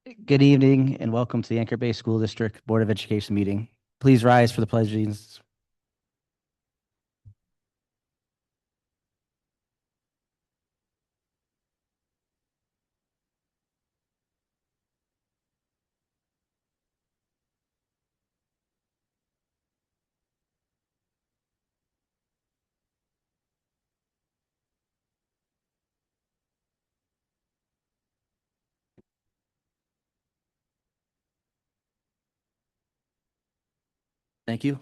Good evening and welcome to the Anchor Bay School District Board of Education meeting. Please rise for the Pledge of Allegiance. Thank you.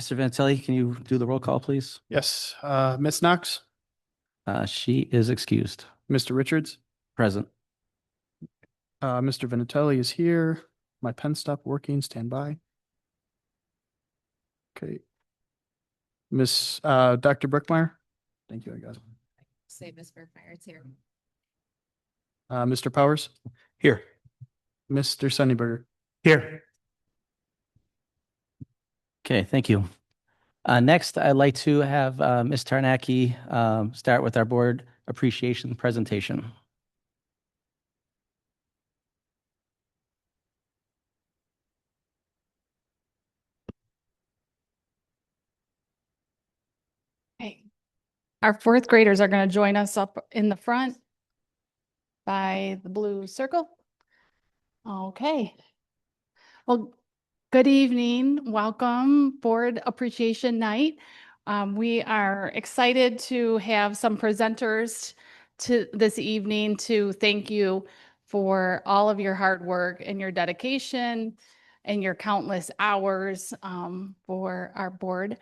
Mr. Vantelli, can you do the roll call, please? Yes. Ms. Knox, She is excused. Mr. Richards, Present. Mr. Vinatelli is here. My pen stopped working. Stand by. Okay. Dr. Brickmeyer. Thank you, I got it. Say Miss Bergmeyer, it's here. Mr. Powers, Here. Mr. Sunnyberger. Here. Okay, thank you. Next, I'd like to have Ms. Tarnacki start with our board appreciation presentation. Okay. Our fourth graders are going to join us up in the front by the blue circle. Okay. Well, good evening. Welcome, Board Appreciation Night. We are excited to have some presenters to this evening to thank you for all of your hard work and your dedication and your countless hours for our board.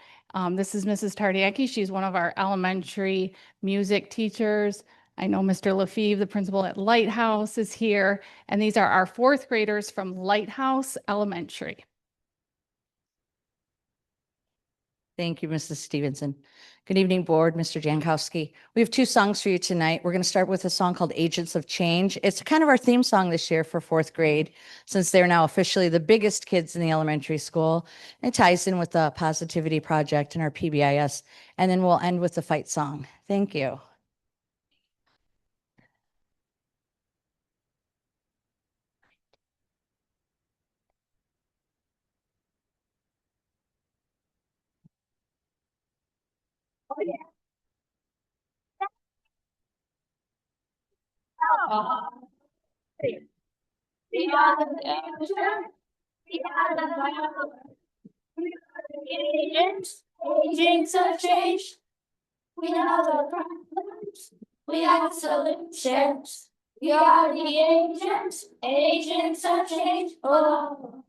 This is Mrs. Tardiaki. She's one of our elementary music teachers. I know Mr. Lefebvre, the principal at Lighthouse, is here, and these are our fourth graders from Lighthouse Elementary. Thank you, Mrs. Stevenson. Good evening, board, Mr. Jankowski. We have two songs for you tonight. We're going to start with a song called Agents of Change. It's kind of our theme song this year for fourth grade, since they're now officially the biggest kids in the elementary school. It ties in with the Positivity Project and our PBIS. And then we'll end with the fight song. Thank you. Oh, yeah. Oh. We are the future. We are the power. We are the agents of change. We are the problems. We are solutions. We are the agents of change. Oh.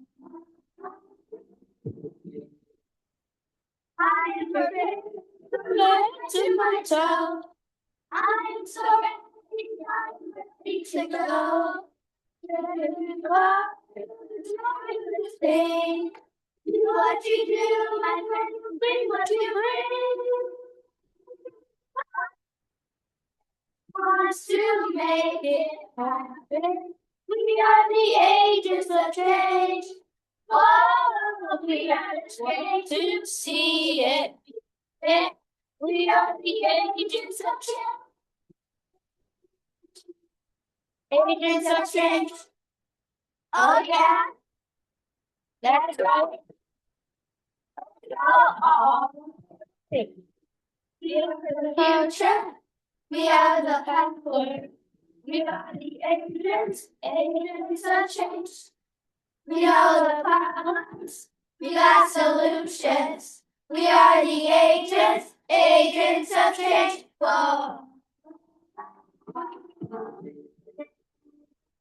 I am ready to my child. I am so ready. I'm ready to go. Thing. Do what you do, my friend. Bring what you bring. Wants to make it happen. We are the agents of change. Oh, we are ready to see it. We are the agents of change. Agents of change. Oh yeah. That's right. Oh. We are the future. We are the power. We are the agents of change. We are the problems. We got solutions. We are the agents of change. Whoa.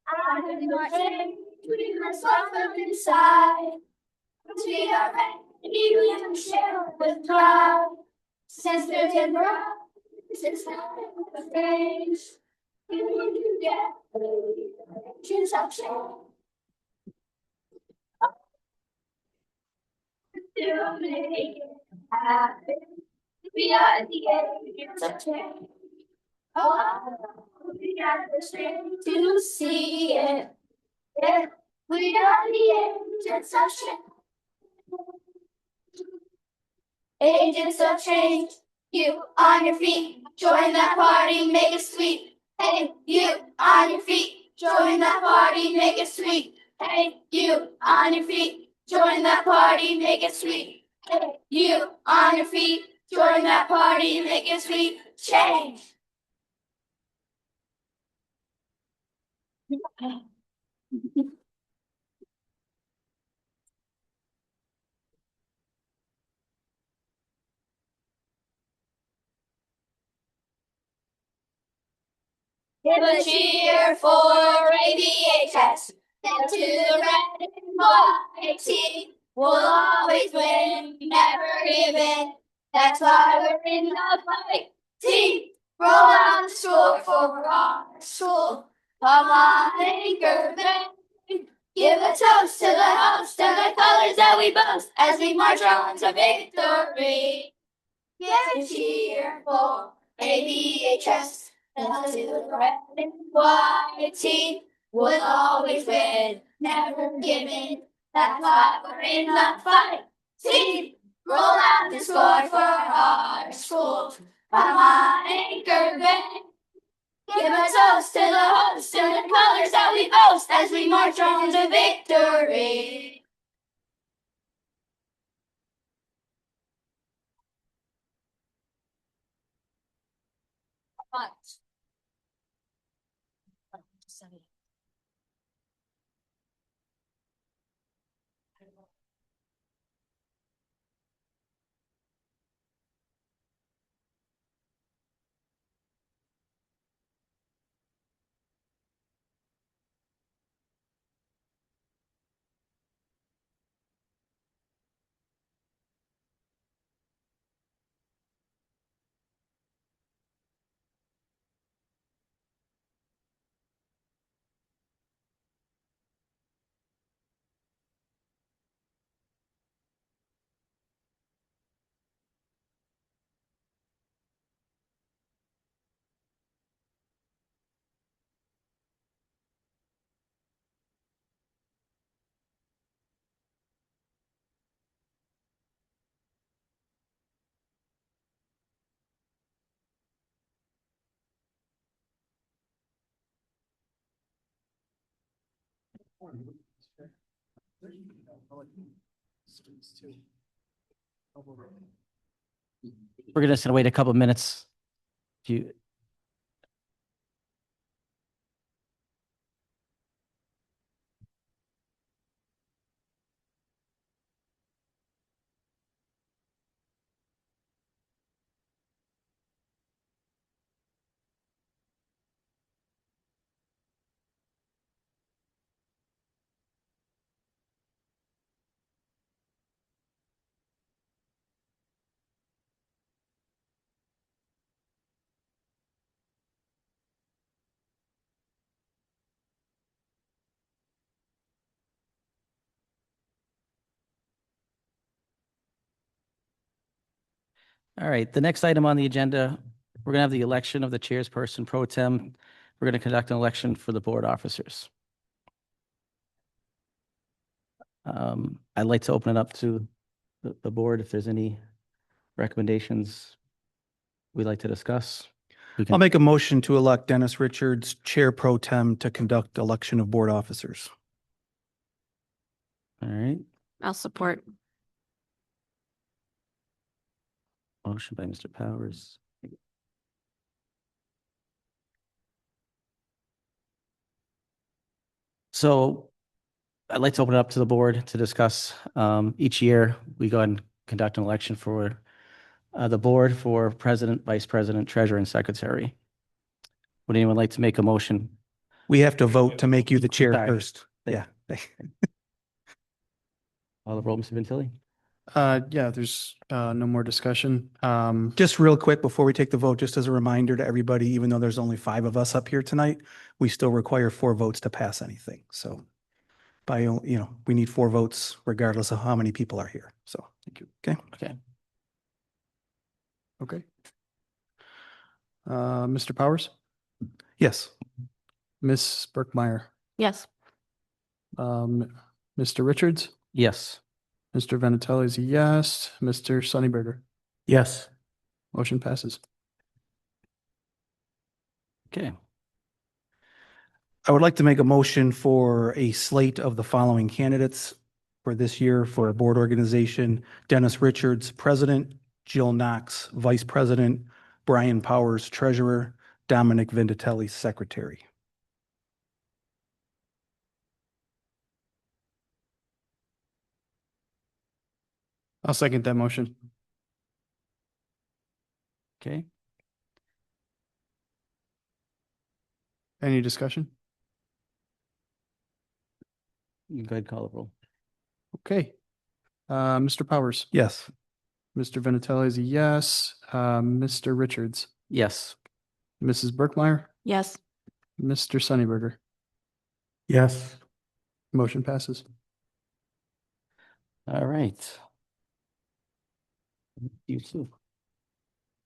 I have not changed. We must welcome inside. We are ready to share with pride. Sisters and brothers, it's not a phrase. We will do that. Agents of change. To make it happen. We are the agents of change. Oh, we got the strength to see it. Yeah, we are the agents of change. Agents of change. You on your feet, join that party, make it sweet. Hey, you on your feet, Join that party, make it sweet. Hey, you on your feet. Join that party, make it sweet. Hey, you on your feet. Join that party, make it sweet. Change. Give a cheer for ABHS. And to the red and white team, we'll always win, never give in. That's why we're in the fight. Team, roll out the score for our school. Come on, anchor man. Give a toast to the host and the colors that we boast as we march on to victory. Give a cheer for ABHS. And to the red and white team, we'll always win, never give in. That's why we're in the fight. Team, roll out the score for our school. Come on, anchor band. Give a toast to the host and the colors that we boast as we march on to victory. We're just gonna wait a couple of minutes. If you, all right, the next item on the agenda, we're gonna have the election of the chairperson pro tem. We're gonna conduct an election for the board officers. I'd like to open it up to the board if there's any recommendations we'd like to discuss. We can- I'll make a motion to elect Dennis Richards, Chair Pro Tem, to conduct election of board officers. All right, I'll support. motion by Mr. Powers. So I'd like to open it up to the board to discuss. Each year, we go ahead and conduct an election for the board for president, vice president, treasurer, and secretary. Would anyone like to make a motion? We have to vote to make you the chair Sorry. first. Yeah. Call the roll, Mr. Vintilli? Yeah, there's no more discussion. Just real quick before we take the vote, just as a reminder to everybody, even though there's only 5 of us up here tonight, we still require 4 votes to pass anything. So we need 4 votes regardless of how many people are here. So, thank you. Okay. Okay. Okay. Mr. Powers, Yes. Miss Burkmeyer, Yes. Mr. Richards, Yes. Mr. Venatelli is a yes, Mr. Sunnyberger. Yes. Motion passes. Okay. I would like to make a motion for a slate of the following candidates for this year for a board organization: Dennis Richards, President; Jill Knox, Vice President; Brian Powers, Treasurer; Dominic Vindatelli, Secretary. I'll second that motion. Okay, Any discussion? you can go ahead and call the roll. Okay. Mr. Powers, Yes. Mr. Vinatelli is a yes. Mr. Richards, Yes. Mrs. Berkmeyer, Yes. Mr. Sunnyberger. Yes. Motion passes. All right. You too.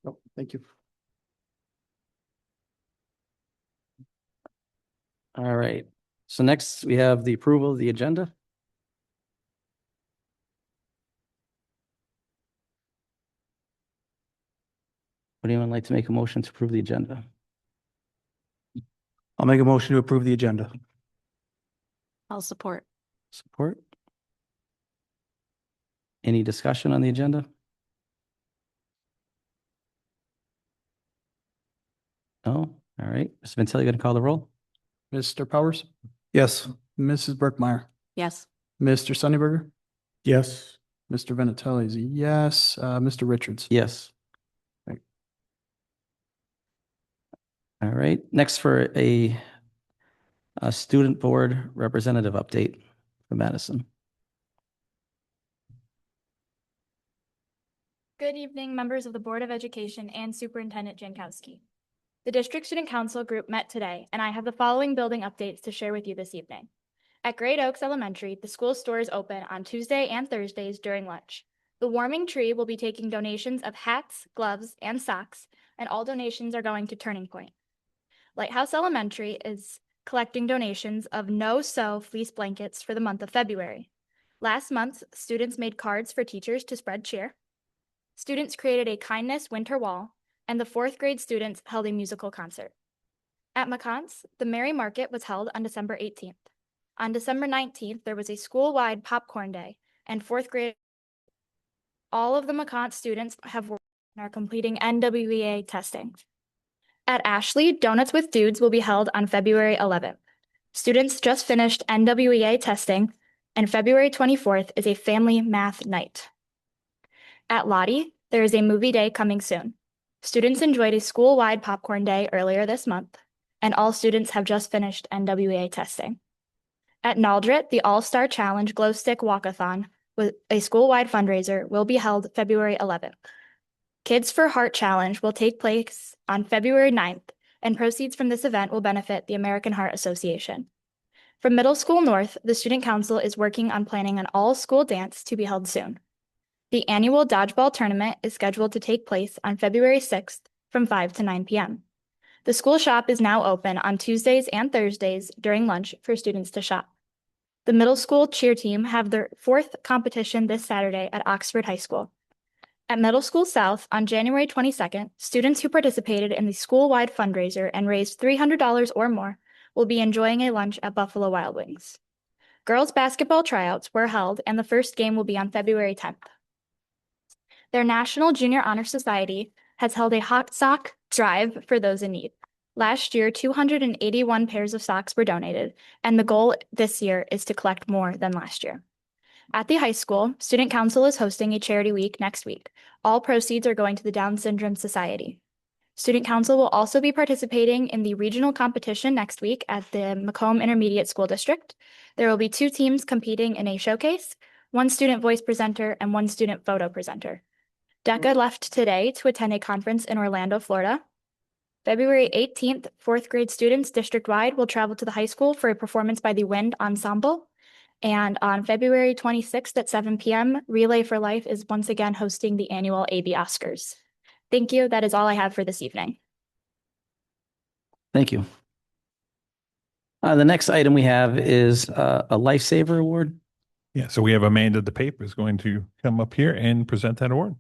Oh, thank you. All right. So next we have the approval of the agenda. Would anyone like to make a motion to approve the agenda? I'll make a motion to approve the agenda. I'll support. Support? Any discussion on the agenda? No? All right. Mr. Vincelli, going to call the roll? Mr. Powers, Yes. Mrs. Berkmeyer, Yes. Mr. Sunnyberger, Yes. Mr. Vinatelli is a yes. Mr. Richards. Yes. Right. All right. Next for a student board representative update for Madison. Good evening, members of the Board of Education and Superintendent Jankowski. The District Student Council group met today, and I have the following building updates to share with you this evening. At Great Oaks Elementary, the school store is open on Tuesday and Thursdays during lunch. The Warming Tree will be taking donations of hats, gloves, and socks, and all donations are going to Turning Point. Lighthouse Elementary is collecting donations of no-sew fleece blankets for the month of February. Last month, students made cards for teachers to spread cheer. Students created a kindness winter wall, and the fourth grade students held a musical concert. At McCont's, the Merry Market was held on December 18th. On December 19th, there was a school-wide popcorn day, and fourth grade. All of the McCont students have worked and are completing NWEA testing. At Ashley, Donuts with Dudes will be held on February 11th. Students just finished NWEA testing, and February 24th is a family math night. At Lottie, there is a movie day coming soon. Students enjoyed a school-wide popcorn day earlier this month, and all students have just finished NWEA testing. At Naldrit, the All-Star Challenge Glow Stick Walkathon with a school-wide fundraiser will be held February 11th. Kids for Heart Challenge will take place on February 9th, and proceeds from this event will benefit the American Heart Association. From Middle School North, the Student Council is working on planning an all-school dance to be held soon. The annual dodgeball tournament is scheduled to take place on February 6th from 5 to 9 p.m. The school shop is now open on Tuesdays and Thursdays during lunch for students to shop. The middle school cheer team have their fourth competition this Saturday at Oxford High School. At Middle School South on January 22nd, students who participated in the school-wide fundraiser and raised $300 or more will be enjoying a lunch at Buffalo Wild Wings. Girls basketball tryouts were held, and the first game will be on February 10th. Their National Junior Honor Society has held a hot sock drive for those in need. Last year, 281 pairs of socks were donated, and the goal this year is to collect more than last year. At the high school, Student Council is hosting a charity week next week. All proceeds are going to the Down Syndrome Society. Student Council will also be participating in the regional competition next week at the Macomb Intermediate School District. There will be 2 teams competing in a showcase, 1 student voice presenter and 1 student photo presenter. DECA left today to attend a conference in Orlando, Florida. February 18th, 4th grade students district-wide will travel to the high school for a performance by the Wind Ensemble. And on February 26th at 7 p.m., Relay for Life is once again hosting the annual AB Oscars. Thank you. That is all I have for this evening. Thank you. The next item we have is a Lifesaver Award. Yeah, so we have Amanda DePape is going to come up here and present that award.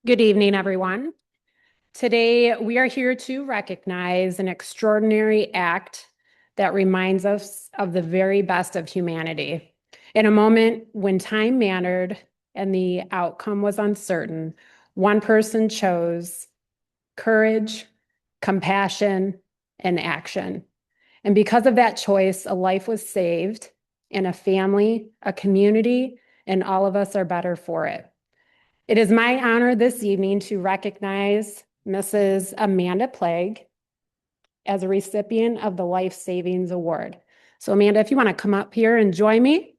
Good evening, everyone. Today, we are here to recognize an extraordinary act that reminds us of the very best of humanity. In a moment when time mattered and the outcome was uncertain, one person chose courage, compassion, and action. And because of that choice, a life was saved, and a family, a community, and all of us are better for it. It is my honor this evening to recognize Mrs. Amanda Plague as a recipient of the Life Savings Award. So Amanda, if you want to come up here and join me.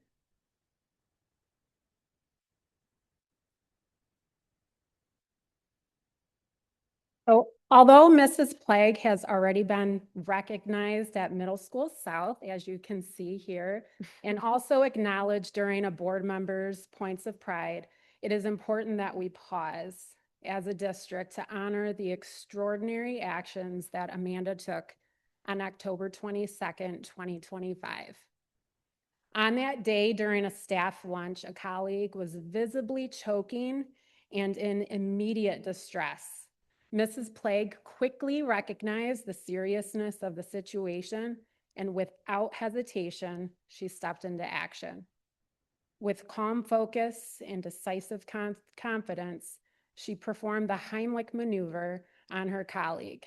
So although Mrs. Plague has already been recognized at Middle School South, as you can see here, and also acknowledged during a board member's Points of Pride, it is important that we pause as a district to honor the extraordinary actions that Amanda took on October 22nd, 2025. On that day, during a staff lunch, a colleague was visibly choking and in immediate distress. Mrs. Plague quickly recognized the seriousness of the situation, and without hesitation, she stepped into action. With calm focus and decisive confidence, she performed the Heimlich maneuver on her colleague,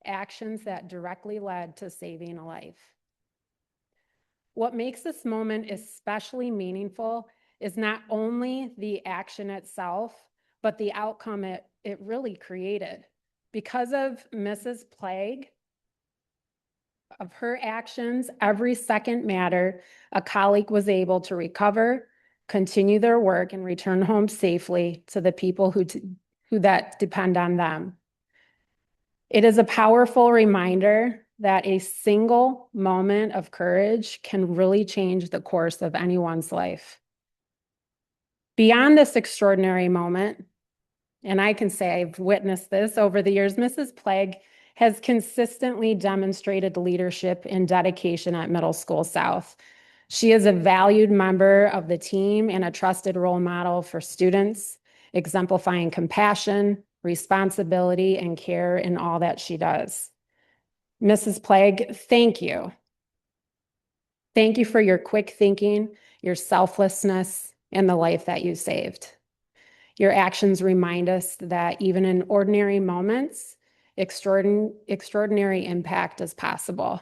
actions that directly led to saving a life. What makes this moment especially meaningful is not only the action itself, but the outcome it really created. Because of Mrs. Plague, of her actions, every second mattered. A colleague was able to recover, continue their work, and return home safely to the people who that depend on them. It is a powerful reminder that a single moment of courage can really change the course of anyone's life. Beyond this extraordinary moment, and I can say I've witnessed this over the years, Mrs. Plague has consistently demonstrated leadership and dedication at Middle School South. She is a valued member of the team and a trusted role model for students, exemplifying compassion, responsibility, and care in all that she does. Mrs. Plague, thank you. Thank you for your quick thinking, your selflessness, and the life that you saved. Your actions remind us that even in ordinary moments, extraordinary impact is possible.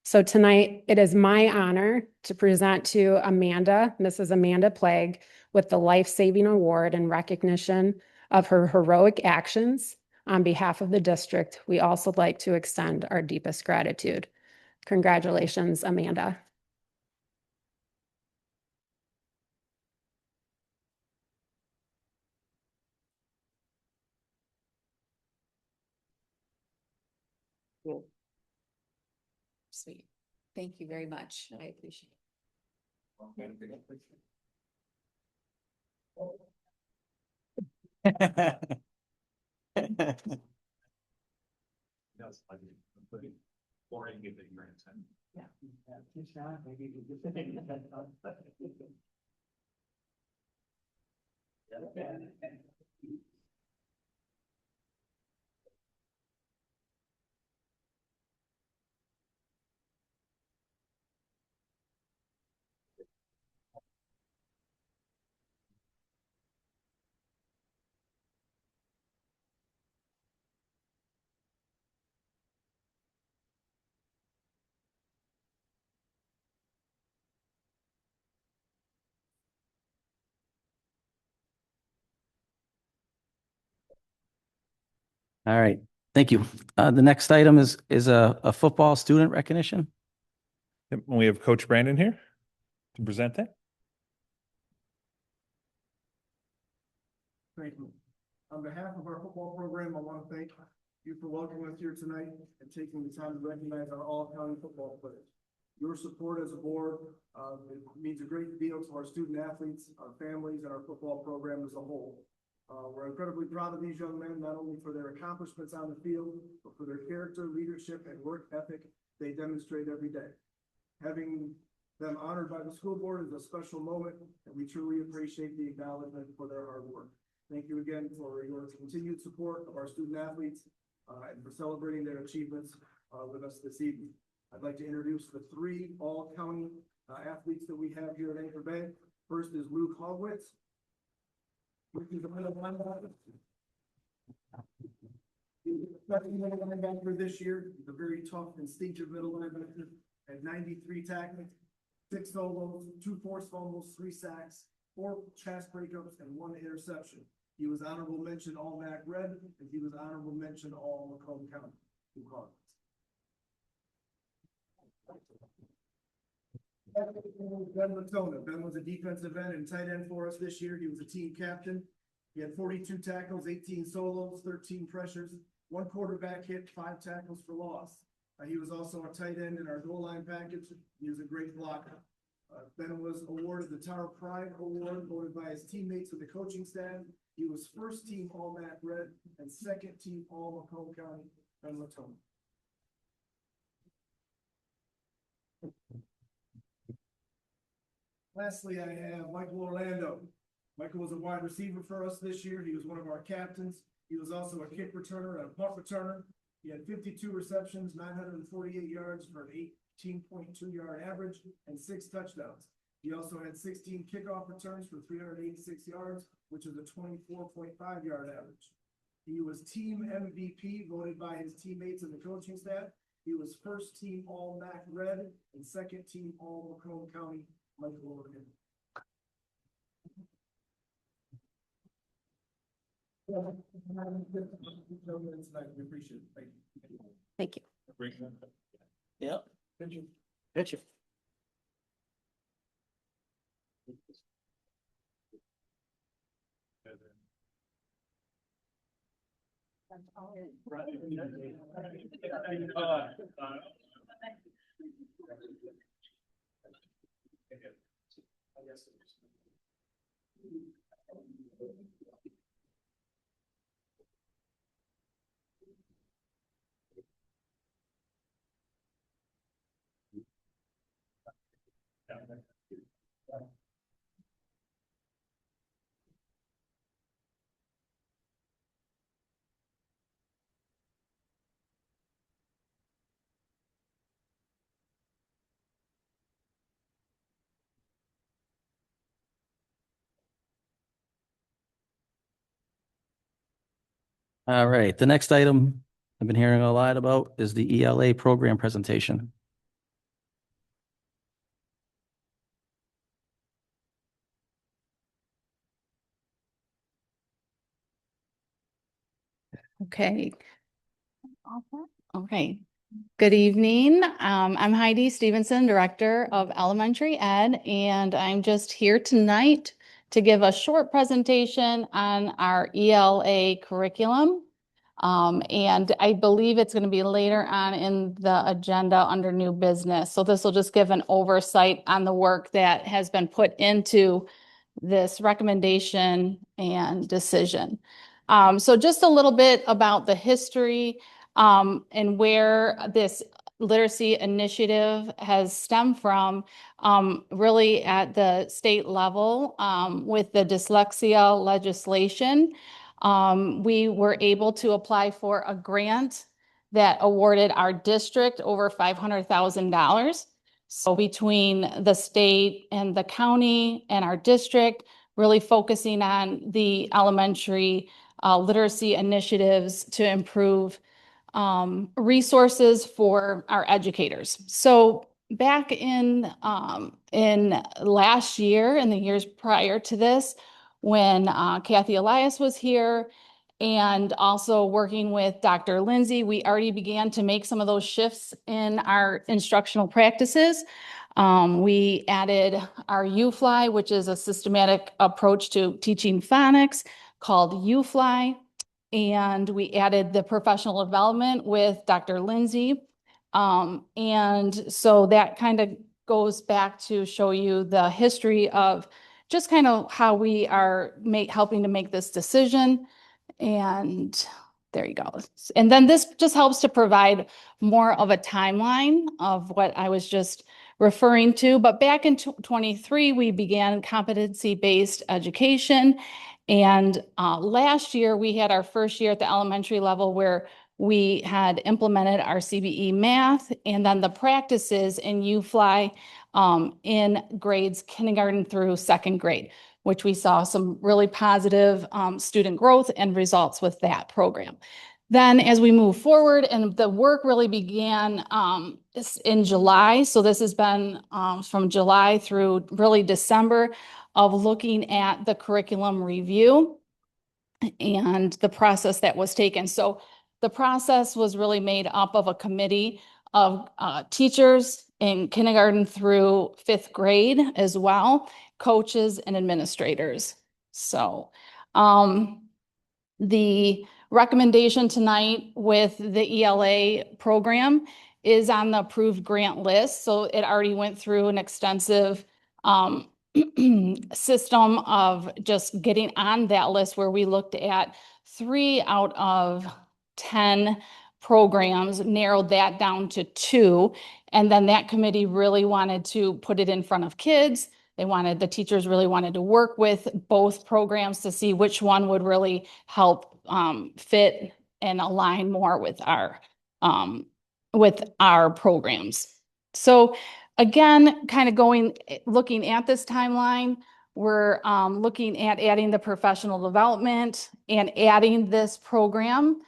So tonight, it is my honor to present to Amanda, Mrs. Amanda Plague, with the Life Saving Award in recognition of her heroic actions. On behalf of the district, we also like to extend our deepest gratitude. Congratulations, Amanda. Sweet. Thank you very much. I appreciate All right, thank you. The next item is a football student recognition. Yep, and we have Coach Brandon here to present that. Thank you. On behalf of our football program, I want to thank you for welcoming us here tonight and taking the time to recognize our all-county football players. Your support as a board it means a great deal to our student athletes, our families, and our football program as a whole. We're incredibly proud of these young men, not only for their accomplishments on the field, but for their character, leadership, and work ethic they demonstrate every day. Having them honored by the school board is a special moment, and we truly appreciate the acknowledgement for their hard work. Thank you again for your continued support of our student athletes and for celebrating their achievements with us this evening. I'd like to introduce the three all-county athletes that we have here at Anchor Bay. First is Luke Hogwitz. Luke is a middle linebacker. He's a second middle linebacker this year. He's a very tough, instinctive middle linebacker at 93 tackling, 6 solos, 2 forced fumbles, 3 sacks, 4 chest breakups, and 1 interception. He was honorable mention All MAC Red, and he was honorable mention All Macomb County. Ben Latona. Ben was a defensive end and tight end for us this year. He was a team captain. He had 42 tackles, 18 solos, 13 pressures, 1 quarterback hit, 5 tackles for loss. He was also a tight end in our goal line package. He was a great blocker. Ben was awarded the Tower Pride Award voted by his teammates and the coaching staff. He was first team All MAC Red and second team All Macomb County. Ben Latona. Lastly, I have Michael Orlando. Michael was a wide receiver for us this year. He was one of our captains. He was also a kick returner and a punt returner. He had 52 receptions, 948 yards for an 18.2 yard average and 6 touchdowns. He also had 16 kickoff returns for 386 yards, which is a 24.5 yard average. He was team MVP voted by his teammates and the coaching staff. He was first team All MAC Red and second team All Macomb County. Michael Orlando. We appreciate it. Thank you. Thank you. Yep. Picture. Picture. All right, the next item I've been hearing a lot about is the ELA program presentation. Okay. Okay. Good evening. I'm Heidi Stevenson, Director of Elementary Ed, and I'm just here tonight to give a short presentation on our ELA curriculum. And I believe it's going to be later on in the agenda under new business. So this will just give an oversight on the work that has been put into this recommendation and decision. So just a little bit about the history and where this literacy initiative has stemmed from, really at the state level with the dyslexia legislation. We were able to apply for a grant that awarded our district over $500,000. So between the state and the county and our district, really focusing on the elementary literacy initiatives to improve resources for our educators. So back in last year and the years prior to this, when Kathy Elias was here and also working with Dr. Lindsay, we already began to make some of those shifts in our instructional practices. We added our UFly, which is a systematic approach to teaching phonics called UFly. And we added the professional development with Dr. Lindsay. And so that kind of goes back to show you the history of just kind of how we are helping to make this decision. And there you go. And then this just helps to provide more of a timeline of what I was just referring to. But back in 23, we began competency-based education. And last year, we had our first year at the elementary level where we had implemented our CBE math and then the practices in UFly in grades kindergarten through second grade, which we saw some really positive student growth and results with that program. Then as we move forward, and the work really began in July. So this has been from July through really December of looking at the curriculum review and the process that was taken. So the process was really made up of a committee of teachers in kindergarten through fifth grade as well, coaches and administrators. So the recommendation tonight with the ELA program is on the approved grant list. So it already went through an extensive system of just getting on that list where we looked at 3 out of 10 programs, narrowed that down to 2. And then that committee really wanted to put it in front of kids. The teachers really wanted to work with both programs to see which one would really help fit and align more with our programs. So again, kind of looking at this timeline, we're looking at adding the professional development and adding this program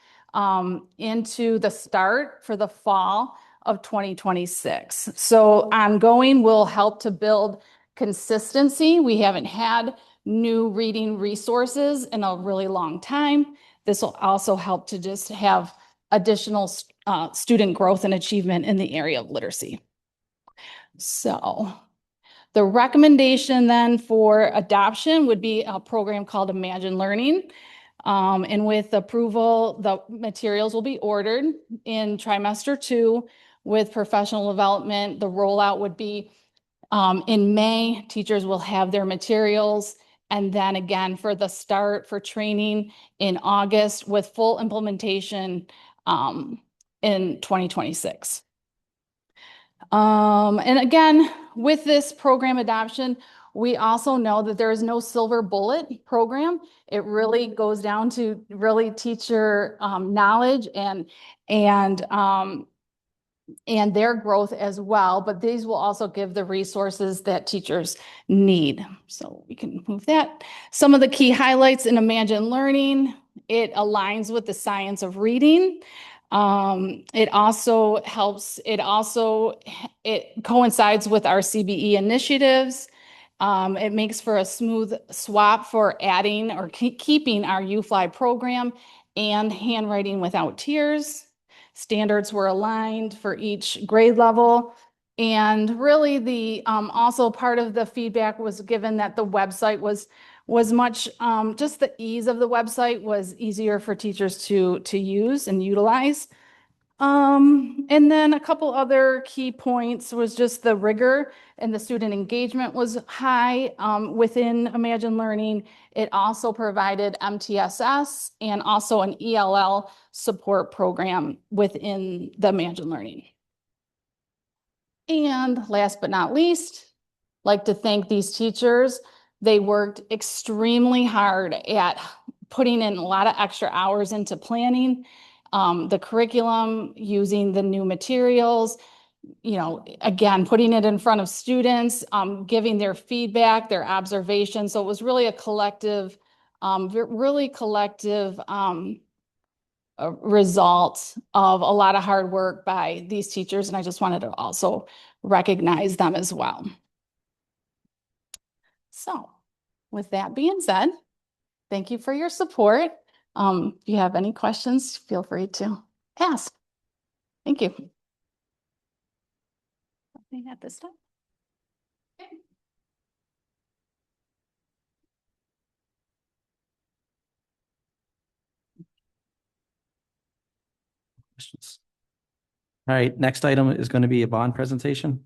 into the start for the fall of 2026. So ongoing will help to build consistency. We haven't had new reading resources in a really long time. This will also help to just have additional student growth and achievement in the area of literacy. So the recommendation then for adoption would be a program called Imagine Learning. And with approval, the materials will be ordered in trimester 2 with professional development. The rollout would be in May. Teachers will have their materials. And then again, for the start for training in August with full implementation in 2026. And again, with this program adoption, we also know that there is no silver bullet program. It really goes down to really teacher knowledge and their growth as well. But these will also give the resources that teachers need. So we can move that. Some of the key highlights in Imagine Learning, it aligns with the science of reading. It also coincides with our CBE initiatives. It makes for a smooth swap for adding or keeping our UFly program and handwriting without tears. Standards were aligned for each grade level. And really the also part of the feedback was given that the website was much, just the ease of the website was easier for teachers to use and utilize. And then a couple other key points was just the rigor and the student engagement was high within Imagine Learning. It also provided MTSS and also an ELL support program within the Imagine Learning. And last but not least, like to thank these teachers. They worked extremely hard at putting in a lot of extra hours into planning the curriculum, using the new materials, again, putting it in front of students, giving their feedback, their observations. So it was really a collective, result of a lot of hard work by these teachers. And I just wanted to also recognize them as well. So with that being said, thank you for your support. If you have any questions, feel free to ask. Thank you. Nothing at this time. Okay. Questions? All right, next item is going to be a bond presentation.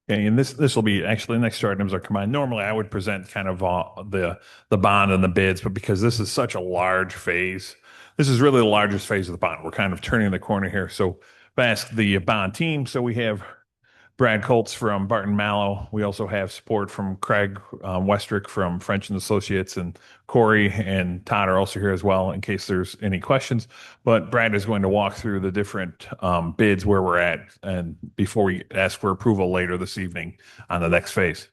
Okay, and this will be actually next two items are combined. Normally, I would present kind of the bond and the bids, but because this is such a large phase, this is really the largest phase of the bond. We're kind of turning the corner here. So I've asked the bond team. So we have Brad Colts from Barton Mallow. We also have support from Craig Westrick from French and Associates, and Corey and Todd are also here as well in case there's any questions. But Brad is going to walk through the different bids where we're at and before we ask for approval later this evening on the next phase.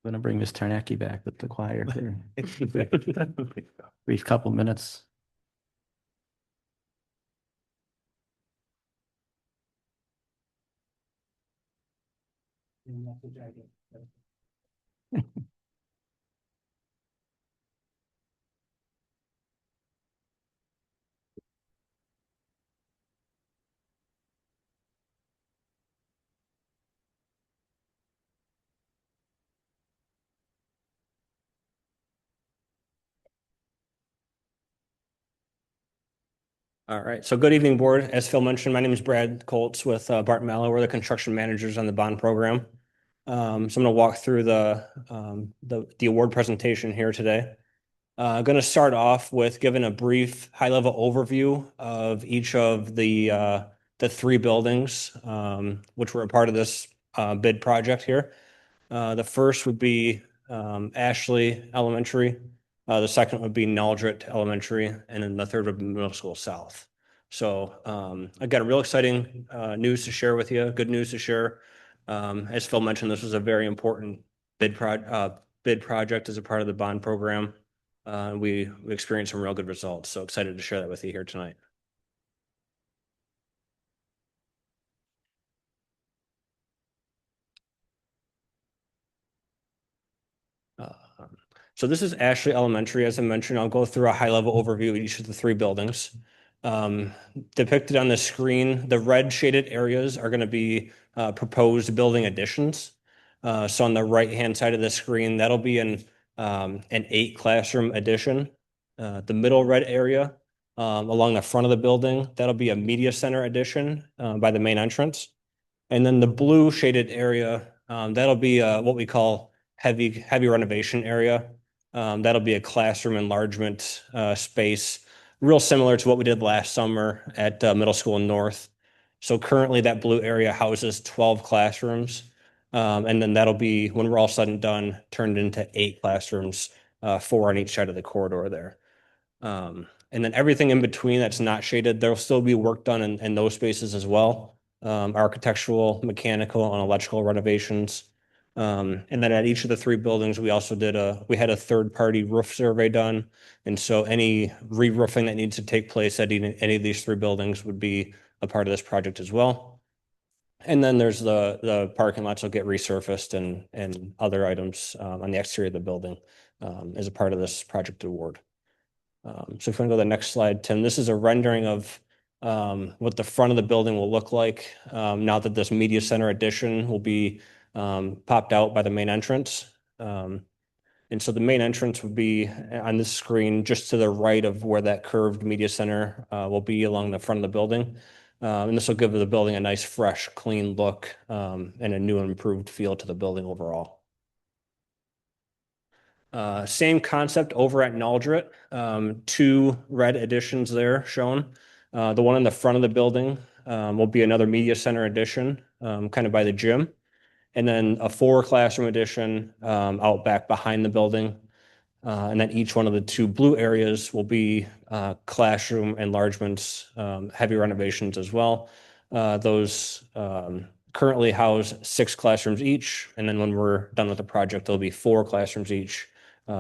I'm gonna bring Ms. Tarnacki back with the choir here. Brief couple minutes. All right. So good evening, board. As Phil mentioned, my name is Brad Colts with Barton Mallow. We're the construction managers on the bond program. So I'm going to walk through the award presentation here today. Going to start off with giving a brief high-level overview of each of the three buildings, which were a part of this bid project here. The first would be Ashley Elementary. The second would be Naldrit Elementary, and then the third would be Middle School South. So I've got a real exciting news to share with you, good news to share. As Phil mentioned, this was a very important bid project as a part of the bond program. We experienced some real good results, so excited to share that with you here tonight. So this is Ashley Elementary. As I mentioned, I'll go through a high-level overview of each of the three buildings. Depicted on the screen, the red shaded areas are going to be proposed building additions. So on the right-hand side of the screen, that'll be an 8-classroom addition. The middle red area along the front of the building, that'll be a media center addition by the main entrance. And then the blue shaded area, that'll be what we call heavy renovation area. That'll be a classroom enlargement space, real similar to what we did last summer at Middle School North. So currently that blue area houses 12 classrooms. And then that'll be, when we're all said and done, turned into 8 classrooms, 4 on each side of the corridor there. And then everything in between that's not shaded, there'll still be work done in those spaces as well. Architectural, mechanical, and electrical renovations. And then at each of the 3 buildings, we also we had a third-party roof survey done. And so any re-roofing that needs to take place at any of these 3 buildings would be a part of this project as well. And then there's the parking lots will get resurfaced and other items on the exterior of the building as a part of this project award. So if we want to go to the next slide, Tim, this is a rendering of what the front of the building will look like now that this media center addition will be popped out by the main entrance. And so the main entrance would be on this screen just to the right of where that curved media center will be along the front of the building. And this will give the building a nice, fresh, clean look and a new and improved feel to the building overall. Same concept over at Naldrit. 2 red additions there shown. The one in the front of the building will be another media center addition, kind of by the gym. And then a 4-classroom addition out back behind the building. And then each one of the 2 blue areas will be classroom enlargements, heavy renovations as well. Those currently house 6 classrooms each. And then when we're done with the project, there'll be 4 classrooms each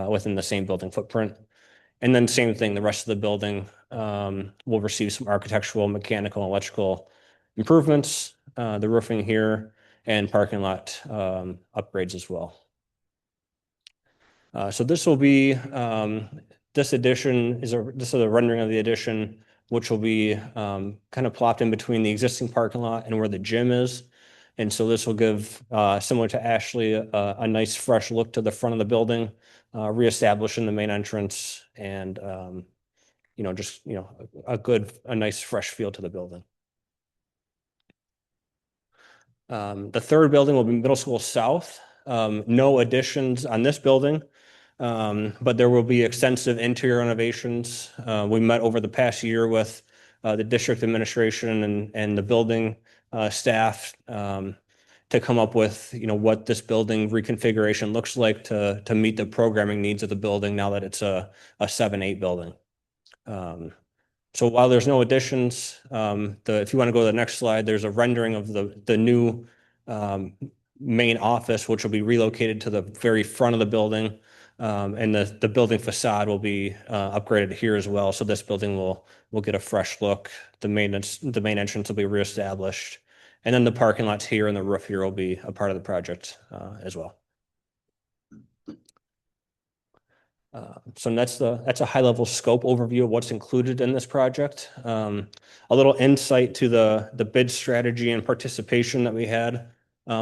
within the same building footprint. And then same thing, the rest of the building will receive some architectural, mechanical, and electrical improvements. The roofing here and parking lot upgrades as well. So this will be, this addition is this is a rendering of the addition, which will be kind of plopped in between the existing parking lot and where the gym is. And so this will give, similar to Ashley, a nice fresh look to the front of the building, reestablishing the main entrance and, just, a nice fresh feel to the building. The third building will be Middle School South. No additions on this building, but there will be extensive interior renovations. We met over the past year with the district administration and the building staff to come up with, what this building reconfiguration looks like to meet the programming needs of the building now that it's a 7-8 building. So while there's no additions, if you want to go to the next slide, there's a rendering of the new main office, which will be relocated to the very front of the building. And the building facade will be upgraded here as well. So this building will get a fresh look. The main entrance will be reestablished. And then the parking lots here and the roof here will be a part of the project as well. So that's a high level scope overview of what's included in this project. A little insight to the bid strategy and participation that we had.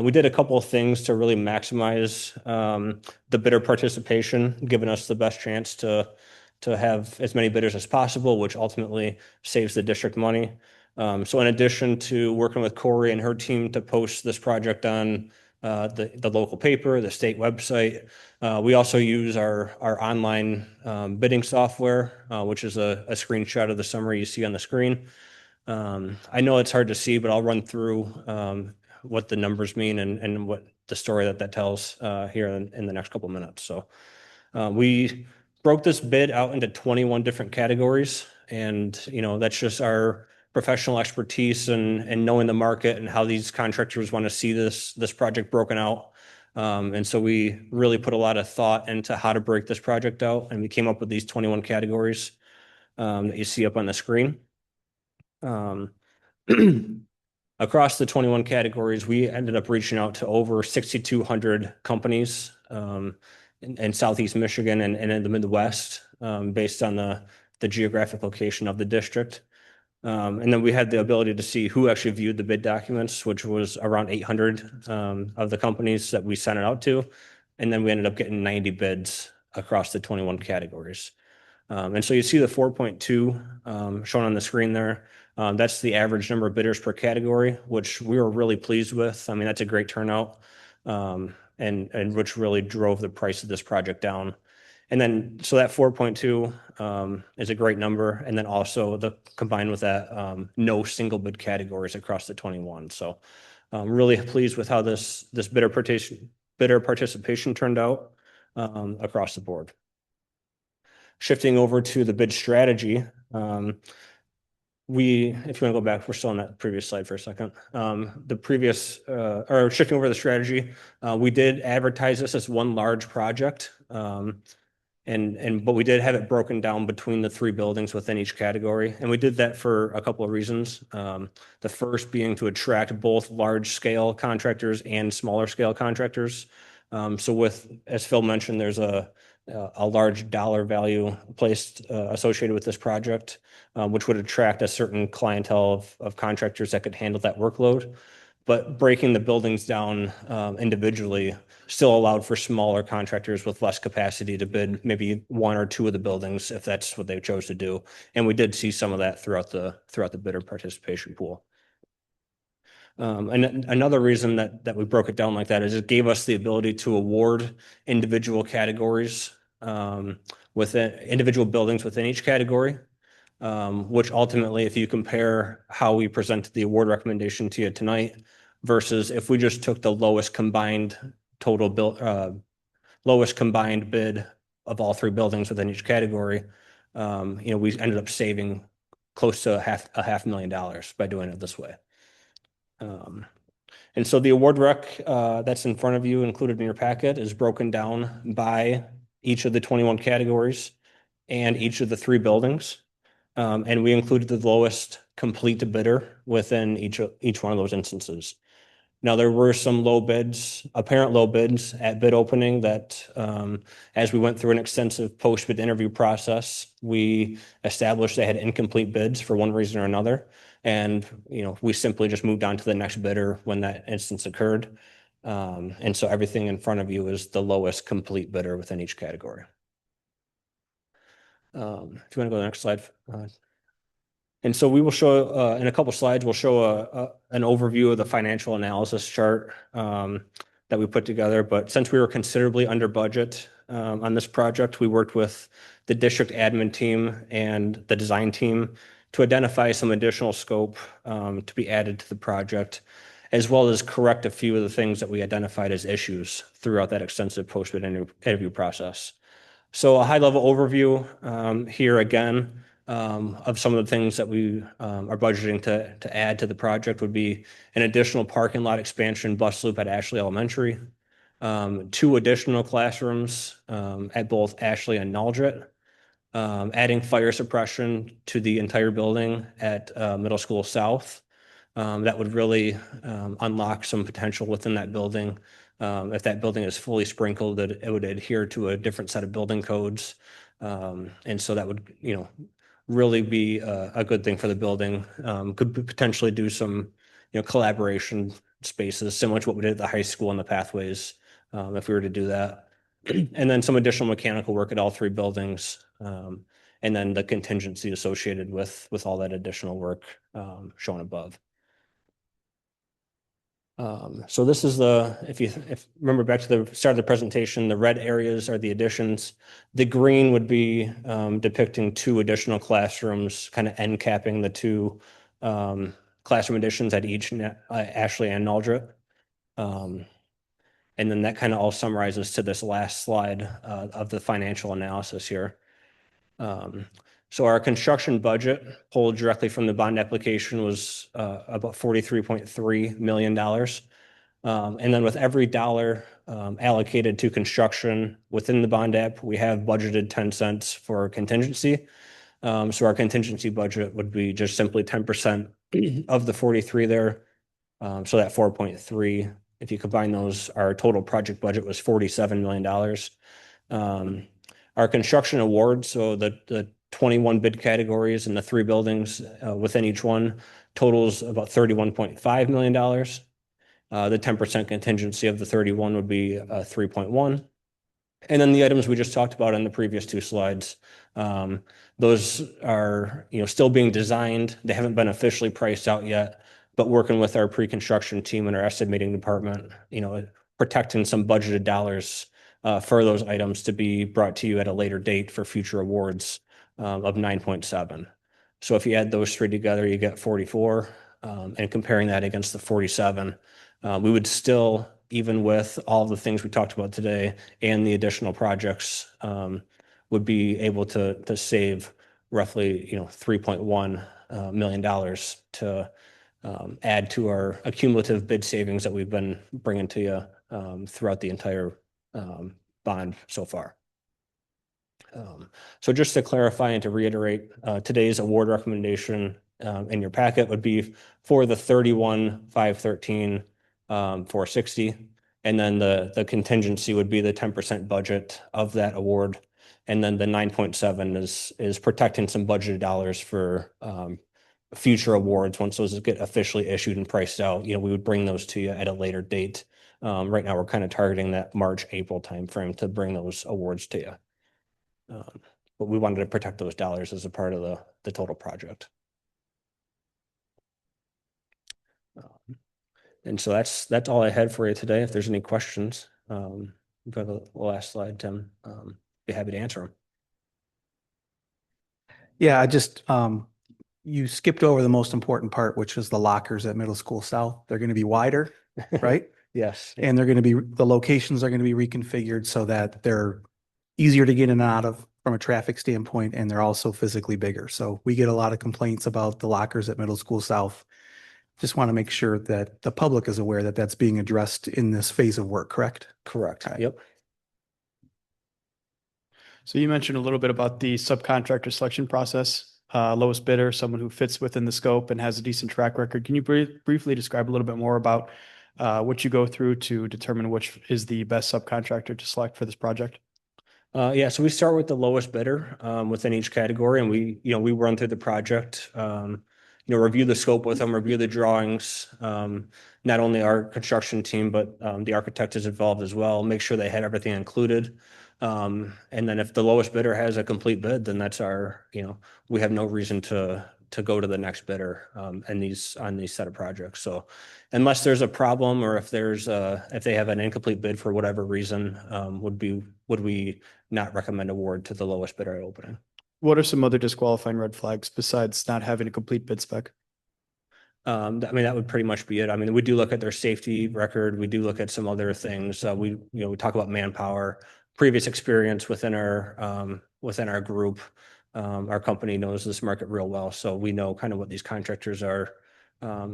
We did a couple of things to really maximize the bidder participation, giving us the best chance to have as many bidders as possible, which ultimately saves the district money. So in addition to working with Corey and her team to post this project on the local paper, the state website, we also use our online bidding software, which is a screenshot of the summary you see on the screen. I know it's hard to see, but I'll run through what the numbers mean and what the story that tells here in the next couple of minutes. So we broke this bid out into 21 different categories, and that's just our professional expertise and knowing the market and how these contractors want to see this project broken out. And so we really put a lot of thought into how to break this project out, and we came up with these 21 categories that you see up on the screen. Across the 21 categories, we ended up reaching out to over 6,200 companies in Southeast Michigan and in the Midwest, based on the geographic location of the district. And then we had the ability to see who actually viewed the bid documents, which was around 800 of the companies that we sent it out to. And then we ended up getting 90 bids across the 21 categories. And so you see the 4.2 shown on the screen there. That's the average number of bidders per category, which we were really pleased with. I mean, that's a great turnout, and which really drove the price of this project down. And then, so that 4.2 is a great number. And then also combined with that, no single bid categories across the 21. So really pleased with how this bidder participation turned out across the board. Shifting over to the bid strategy, if you want to go back, we're still on that previous slide for a second. Or shifting over the strategy, we did advertise this as one large project. But we did have it broken down between the 3 buildings within each category. And we did that for a couple of reasons. The first being to attract both large scale contractors and smaller scale contractors. So as Phil mentioned, there's a large dollar value placed associated with this project, which would attract a certain clientele of contractors that could handle that workload. But breaking the buildings down individually still allowed for smaller contractors with less capacity to bid maybe 1 or 2 of the buildings if that's what they chose to do. And we did see some of that throughout the bidder participation pool. And another reason that we broke it down like that is it gave us the ability to award individual categories within individual buildings within each category, which ultimately, if you compare how we presented the award recommendation to you tonight versus if we just took the lowest combined bid of all 3 buildings within each category, we ended up saving close to $500,000 by doing it this way. And so the award rec that's in front of you, included in your packet, is broken down by each of the 21 categories and each of the 3 buildings. And we included the lowest complete bidder within each one of those instances. Now, there were some low bids, apparent low bids at bid opening that, as we went through an extensive post-bid interview process, we established they had incomplete bids for one reason or another. And, we simply just moved on to the next bidder when that instance occurred. And so everything in front of you is the lowest complete bidder within each category. If you want to go to the next slide. And so we will show, in a couple slides, we'll show an overview of the financial analysis chart that we put together. But since we were considerably under budget on this project, we worked with the district admin team and the design team to identify some additional scope to be added to the project, as well as correct a few of the things that we identified as issues throughout that extensive post-bid interview process. So a high-level overview here again of some of the things that we are budgeting to add to the project would be an additional parking lot expansion bus loop at Ashley Elementary, 2 additional classrooms at both Ashley and Naldrit, adding fire suppression to the entire building at Middle School South. That would really unlock some potential within that building. If that building is fully sprinkled, it would adhere to a different set of building codes. And so that would, really be a good thing for the building. Could potentially do some, collaboration spaces similar to what we did at the high school and the pathways, if we were to do that. And then some additional mechanical work at all 3 buildings. And then the contingency associated with all that additional work shown above. So this is if you remember back to the start of the presentation, the red areas are the additions. The green would be depicting 2 additional classrooms, kind of end capping the 2 classroom additions at each Ashley and Naldrit. And then that kind of all summarizes to this last slide of the financial analysis here. So our construction budget pulled directly from the bond application was about $43.3 million. And then with every dollar allocated to construction within the bond app, we have budgeted 10 cents for contingency. So our contingency budget would be just simply 10% of the 43 there. So that 4.3, if you combine those, our total project budget was $47 million. Our construction awards, so the 21 bid categories and the 3 buildings within each one totals about $31.5 million. The 10% contingency of the 31 would be 3.1. And then the items we just talked about in the previous 2 slides, those are still being designed. They haven't been officially priced out yet, but working with our pre-construction team and our estimating department, protecting some budgeted dollars for those items to be brought to you at a later date for future awards of 9.7. So if you add those 3 together, you get 44. And comparing that against the 47, we would still, even with all of the things we talked about today and the additional projects, would be able to save roughly $3.1 million to add to our accumulative bid savings that we've been bringing to you throughout the entire bond so far. So just to clarify and to reiterate, today's award recommendation in your packet would be for the 31,513, 460. And then the contingency would be the 10% budget of that award. And then the 9.7 is protecting some budgeted dollars for future awards. Once those get officially issued and priced out, we would bring those to you at a later date. Right now, we're kind of targeting that March, April timeframe to bring those awards to you. But we wanted to protect those dollars as a part of the total project. And so that's all I had for you today. If there's any questions, go to the last slide, Tim. Be happy to answer them. Yeah, I just, you skipped over the most important part, which is the lockers at Middle School South. They're going to be wider, right? Yes. And the locations are going to be reconfigured so that they're easier to get in and out of from a traffic standpoint, and they're also physically bigger. So we get a lot of complaints about the lockers at Middle School South. Just want to make sure that the public is aware that that's being addressed in this phase of work, correct? Correct. Okay. Yep. So you mentioned a little bit about the subcontractor selection process. Lowest bidder, someone who fits within the scope and has a decent track record. Can you briefly describe a little bit more about what you go through to determine which is the best subcontractor to select for this project? Yeah, so we start with the lowest bidder within each category, and we run through the project, review the scope with them, review the drawings. Not only our construction team, but the architect is involved as well, make sure they had everything included. And then if the lowest bidder has a complete bid, then that's we have no reason to go to the next bidder on these set of projects. So unless there's a problem, or if they have an incomplete bid for whatever reason, would we not recommend award to the lowest bidder at opening? What are some other disqualifying red flags besides not having a complete bid spec? That would pretty much be it. I mean, we do look at their safety record. We do look at some other things. We talk about manpower, previous experience within our group. Our company knows this market real well, so we know kind of what these contractors are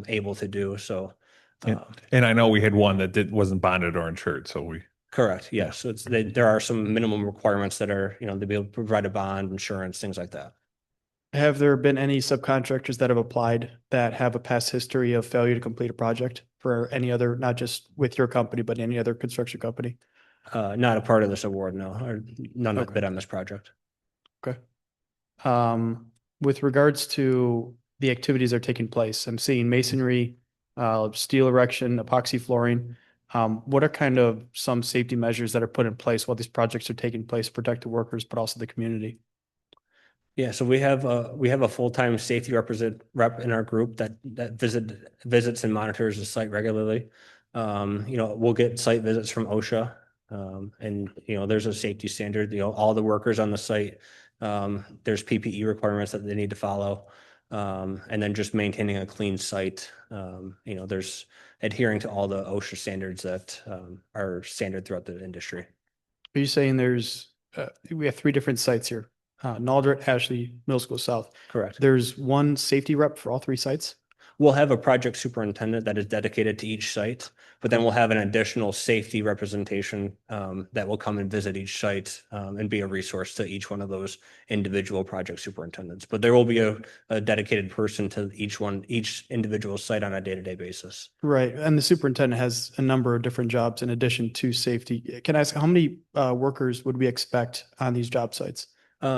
able to do. So, And I know we had one that wasn't bonded or insured, so we. correct. Yes. So there are some minimum requirements that are, to be able to provide a bond, insurance, things like that. Have there been any subcontractors that have applied that have a past history of failure to complete a project for any other, not just with your company, but any other construction company? Not a part of this award, no, or none that Okay. bid on this project. Okay. With regards to the activities that are taking place, I'm seeing masonry, steel erection, epoxy flooring. What are kind of some safety measures that are put in place while these projects are taking place, to protect the workers, but also the community? Yeah, so we have a full-time safety rep in our group that visits and monitors the site regularly. We'll get site visits from OSHA. And there's a safety standard, all the workers on the site, there's PPE requirements that they need to follow. And then just maintaining a clean site. There's adhering to all the OSHA standards that are standard throughout the industry. Are you saying we have 3 different sites here? Naldrit, Ashley, Middle School South. Correct. There's one safety rep for all 3 sites? We'll have a project superintendent that is dedicated to each site, but then we'll have an additional safety representation that will come and visit each site and be a resource to each one of those individual project superintendents. But there will be a dedicated person to each individual site on a day-to-day basis. Right. And the superintendent has a number of different jobs in addition to safety. Can I ask, how many workers would we expect on these job sites?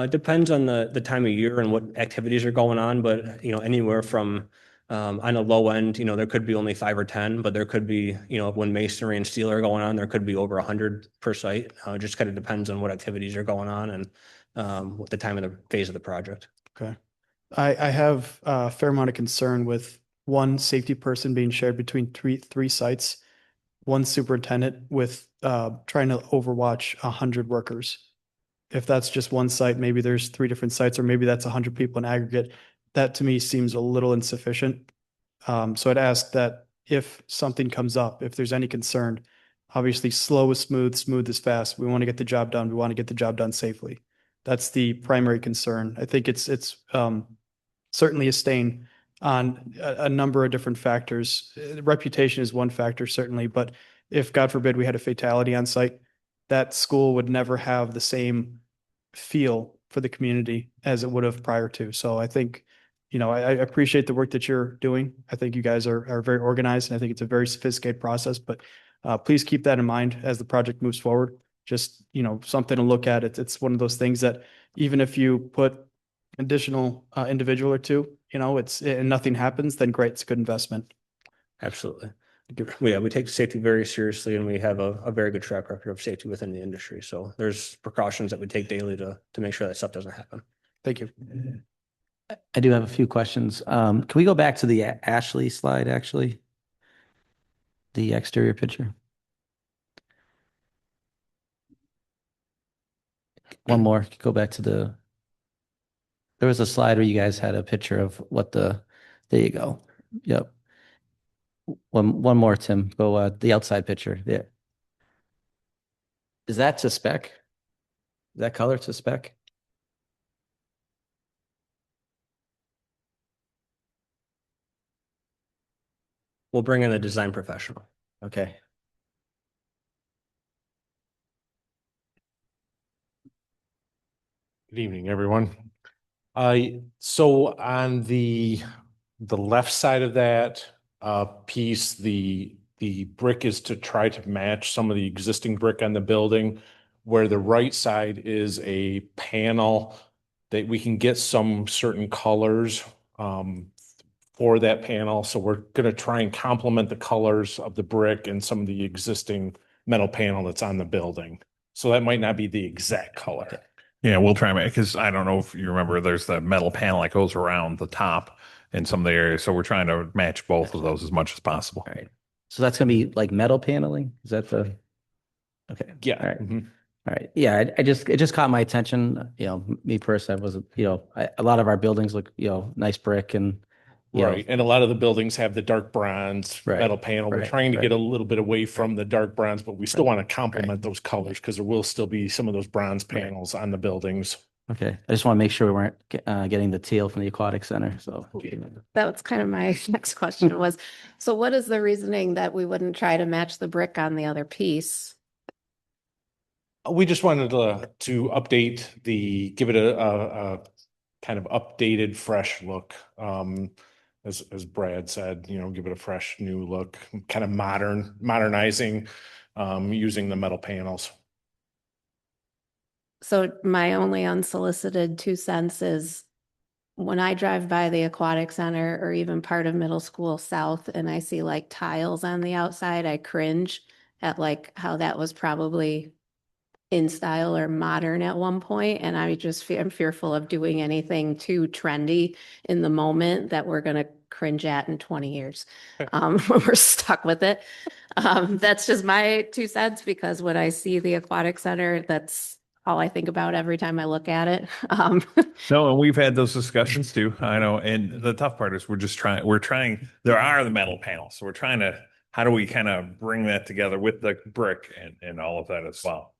Depends on the time of year and what activities are going on, but anywhere from on a low end, there could be only 5 or 10, but there could be, when masonry and steel are going on, there could be over 100 per site. It just kind of depends on what activities are going on and what the time of the phase of the project. Okay. I have a fair amount of concern with one safety person being shared between three sites, one superintendent with trying to overwatch 100 workers. If that's just one site, maybe there's 3 different sites, or maybe that's 100 people in aggregate. That to me seems a little insufficient. So I'd ask that if something comes up, if there's any concern, obviously slow is smooth, smooth is fast. We want to get the job done. We want to get the job done safely. That's the primary concern. I think it's certainly a stain on a number of different factors. Reputation is one factor, certainly, but if God forbid we had a fatality on site, that school would never have the same feel for the community as it would have prior to. So I think, I appreciate the work that you're doing. I think you guys are very organized, and I think it's a very sophisticated process, but please keep that in mind as the project moves forward. Just, something to look at. It's one of those things that even if you put additional individual or 2, and nothing happens, then great, it's a good investment. Absolutely. We take safety very seriously, and we have a very good track record of safety within the industry. So there's precautions that we take daily to make sure that stuff doesn't happen. Thank you. I do have a few questions. Can we go back to the Ashley slide, actually? The exterior picture. One more, go back to there was a slide where you guys had a picture of there you go. Yep. One more, Tim, go the outside picture there. Is that to spec? Is that color to spec? We'll bring in a design professional. Okay. Good evening, everyone. So on the left side of that piece, the the brick is to try to match some of the existing brick on the building, where the right side is a panel that we can get some certain colors for that panel. So we're going to try and complement the colors of the brick and some of the existing metal panel that's on the building. So that might not be the exact color. Yeah, we'll try because I don't know if you remember, there's the metal panel that goes around the top in some of the areas. So we're trying to match both of those as much as possible. All right. So that's gonna be like metal paneling? Is that the? Okay. Yeah. All right. Mhm. All right. Yeah, it just caught my attention. You know, me personally, I wasn't, you know, a lot of our buildings look, you know, nice brick and, you know, Right. And a lot of the buildings have the dark bronze Right, metal panel. We're right, trying to right. get a little bit away from the dark bronze, but we still want to complement those colors because there will still be some of those bronze Right. panels on the buildings. Okay. I just want to make sure we weren't getting the teal from the aquatic center. So. That was kind of my next question was, so what is the reasoning that we wouldn't try to match the brick on the other piece? We just wanted to update give it a kind of updated, fresh look. As Brad said, you know, give it a fresh new look, kind of modernizing, using the metal panels. So my only unsolicited 2 cents is when I drive by the aquatic center or even part of Middle School South and I see like tiles on the outside, I cringe at like how that was probably in style or modern at one point. And I just I'm fearful of doing anything too trendy in the moment that we're going to cringe at in 20 years. When we're stuck with it. That's just my 2 cents because when I see the aquatic center, that's all I think about every time I look at it. No, and we've had those discussions too. I know. And the tough part is we're trying, there are the metal panels. So we're trying to, how do we kind of bring that together with the brick and all of that as well?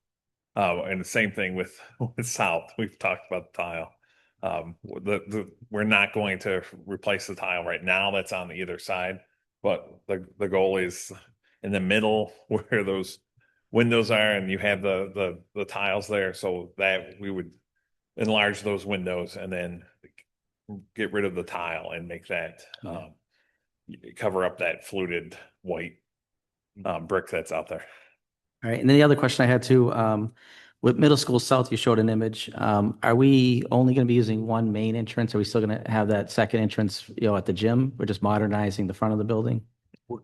And the same thing with South. We've talked about the tile. We're not going to replace the tile right now that's on either side, but the goal is in the middle where those windows are and you have the tiles there, so that we would enlarge those windows and then get rid of the tile and make that cover up that fluted white brick that's out there. All right. And then the other question I had too, with Middle School South, you showed an image. Are we only going to be using one main entrance? Are we still going to have that second entrance, you know, at the gym? We're just modernizing the front of the building?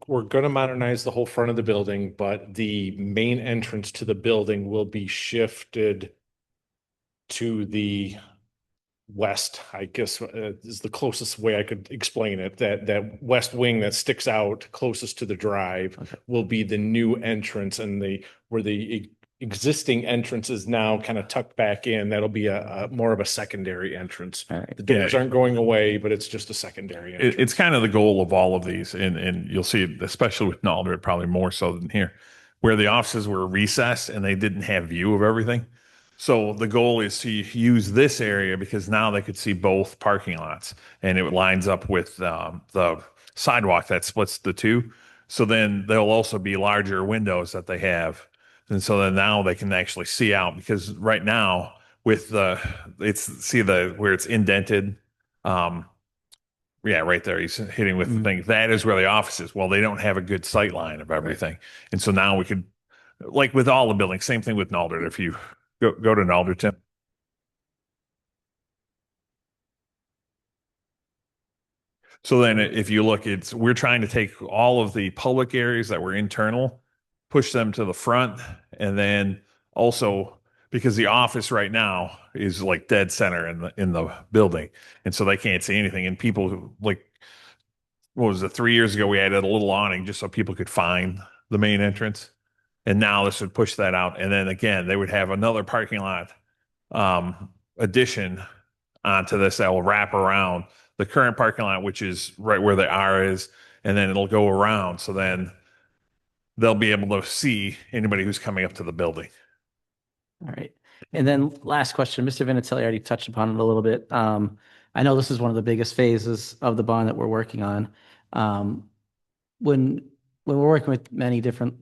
We're going to modernize the whole front of the building, but the main entrance to the building will be shifted to the west, I guess, is the closest way I could explain it. That west wing that sticks out closest to the drive will be the new entrance, and where the existing entrance is now kind of tucked back in. That'll be a more of a secondary entrance. All right. The doors aren't going away, but it's just a secondary entrance. It's kind of the goal of all of these, and you'll see it, especially with Nalder, probably more so than here, where the offices were recessed and they didn't have view of everything. So the goal is to use this area because now they could see both parking lots, and it lines up with the sidewalk that splits the two. So then there'll also be larger windows that they have. And so then now they can actually see out, because right now with where it's indented. Yeah, right there. He's hitting with the thing. That is where the office is. Well, they don't have a good sight line of everything. And so now we could, like with all the buildings, same thing with Nalder. If you go to Nalder, Tim. So then if you look, we're trying to take all of the public areas that were internal, push them to the front, and then also because the office right now is like dead center in the building, and so they can't see anything. And people like, what was it, 3 years ago we added a little awning just so people could find the main entrance, and now this would push that out. And then again, they would have another parking lot addition onto this that will wrap around the current parking lot, which is right where the R is, and then it'll go around. So then they'll be able to see anybody who's coming up to the building. All right. And then last question, Mr. Vinatelli already touched upon it a little bit. I know this is one of the biggest phases of the bond that we're working on. When we're working with many different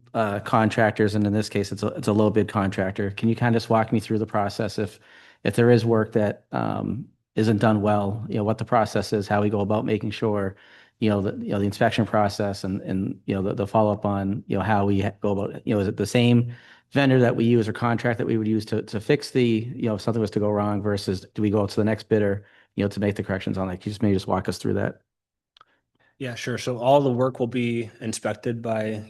contractors, and in this case, it's a low bid contractor, can you kind of just walk me through the process if there is work that isn't done well, you know, what the process is, how we go about making sure, the inspection process and, the follow-up on, how we go about, is it the same vendor that we use or contract that we would use to fix if something was to go wrong versus do we go out to the next bidder, to make the corrections on that? Can you maybe just walk us through that? Yeah, sure. So all the work will be inspected by,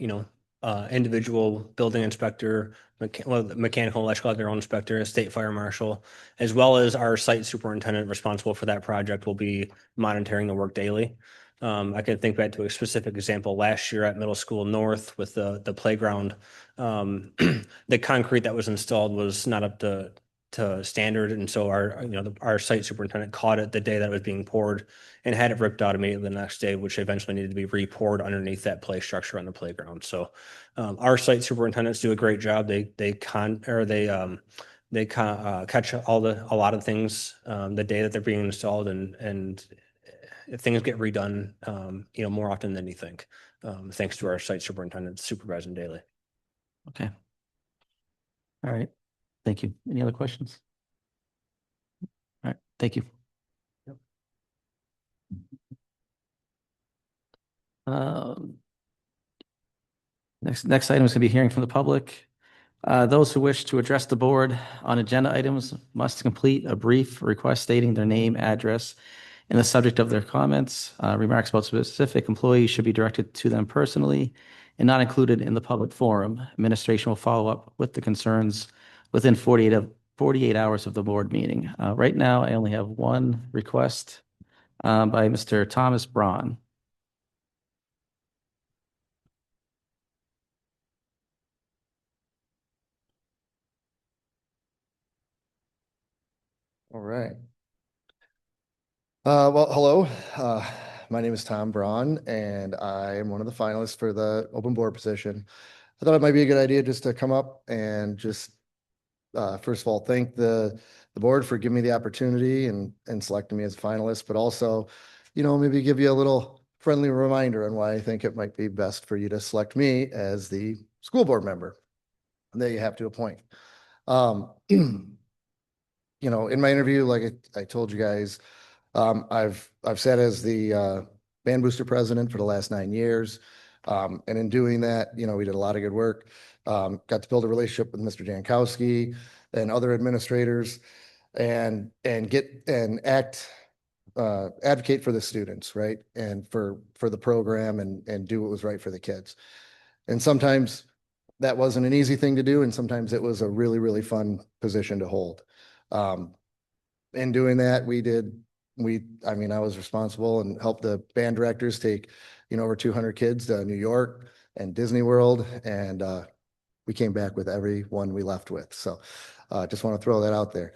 individual building inspector, mechanical, electrical, their own inspector, a state fire marshal, as well as our site superintendent responsible for that project will be monitoring the work daily. I can think back to a specific example last year at Middle School North with the playground. The concrete that was installed was not up to standard, and so our site superintendent caught it the day that it was being poured and had it ripped out immediately the next day, which eventually needed to be re-poured underneath that play structure on the playground. So our site superintendents do a great job. They catch a lot of things the day that they're being installed, and things get redone more often than you think, thanks to our site superintendent supervising daily. Okay. All right. Thank you. Any other questions? All right. Thank you. Next item is going to be hearing from the public. Those who wish to address the board on agenda items must complete a brief request stating their name, address, and the subject of their comments. Remarks about specific employees should be directed to them personally and not included in the public forum. Administration will follow up with the concerns within 48 hours of the board meeting. Right now, I only have one request by Mr. Thomas Braun. All right. Well, hello. My name is Tom Braun, and I am one of the finalists for the open board position. I thought it might be a good idea just to come up and just, first of all, thank the board for giving me the opportunity and selecting me as a finalist, but also, maybe give you a little friendly reminder on why I think it might be best for you to select me as the school board member that you have to appoint. In my interview, like I told you guys, I've sat as the band booster president for the last 9 years. And in doing that, we did a lot of good work. Got to build a relationship with Mr. Jankowski and other administrators and advocate for the students, right? And for the program and do what was right for the kids. And sometimes that wasn't an easy thing to do. And sometimes it was a really, really fun position to hold. In doing that, I was responsible and helped the band directors take, over 200 kids to New York and Disney World. And we came back with everyone we left with. So just want to throw that out there.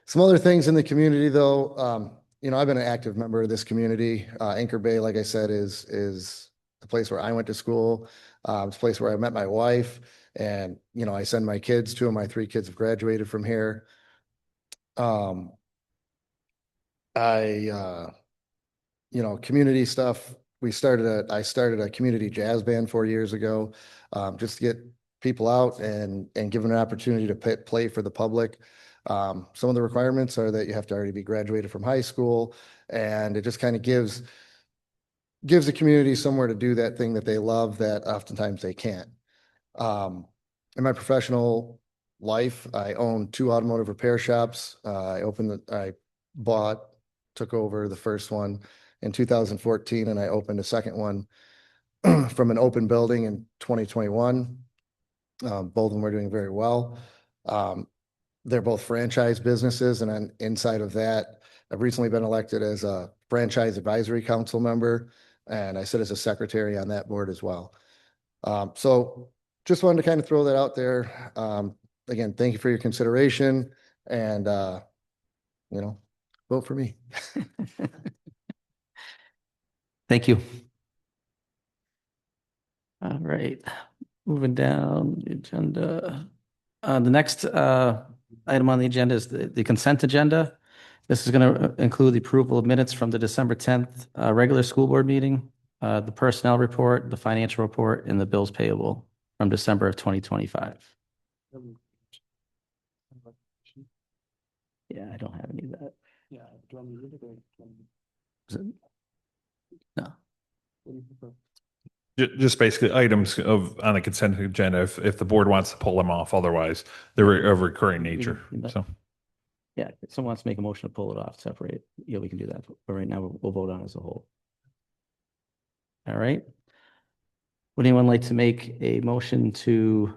Some other things in the community though, I've been an active member of this community. Anchor Bay, like I said, is the place where I went to school. It's a place where I met my wife, and, I send my kids. 2 of my 3 kids have graduated from here. Community stuff. I started a community jazz band 4 years ago, just to get people out and give them an opportunity to play for the public. Some of the requirements are that you have to already be graduated from high school, and it just kind of gives the community somewhere to do that thing that they love that oftentimes they can't. In my professional life, I own 2 automotive repair shops. Took over the first one in 2014, and I opened a second one from an open building in 2021. Both of them are doing very well. They're both franchise businesses, and inside of that, I've recently been elected as a franchise advisory council member, and I sit as a secretary on that board as well. So just wanted to kind of throw that out there. Again, thank you for your consideration, and vote for me. Thank you. All right, moving down the agenda. The next item on the agenda is the consent agenda. This is going to include the approval of minutes from the December 10th regular school board meeting, the personnel report, the financial report, and the bills payable from December of 2025. Yeah, I don't have any of that. Yeah. Do you want me to read it or? Is it? No. Just basically items on the consent agenda, if the board wants to pull them off, otherwise they're of recurring nature, so. Yeah, if someone wants to make a motion to pull it off, separate, yeah, we can do that. But right now, we'll vote on it as a whole. All right. Would anyone like to make a motion to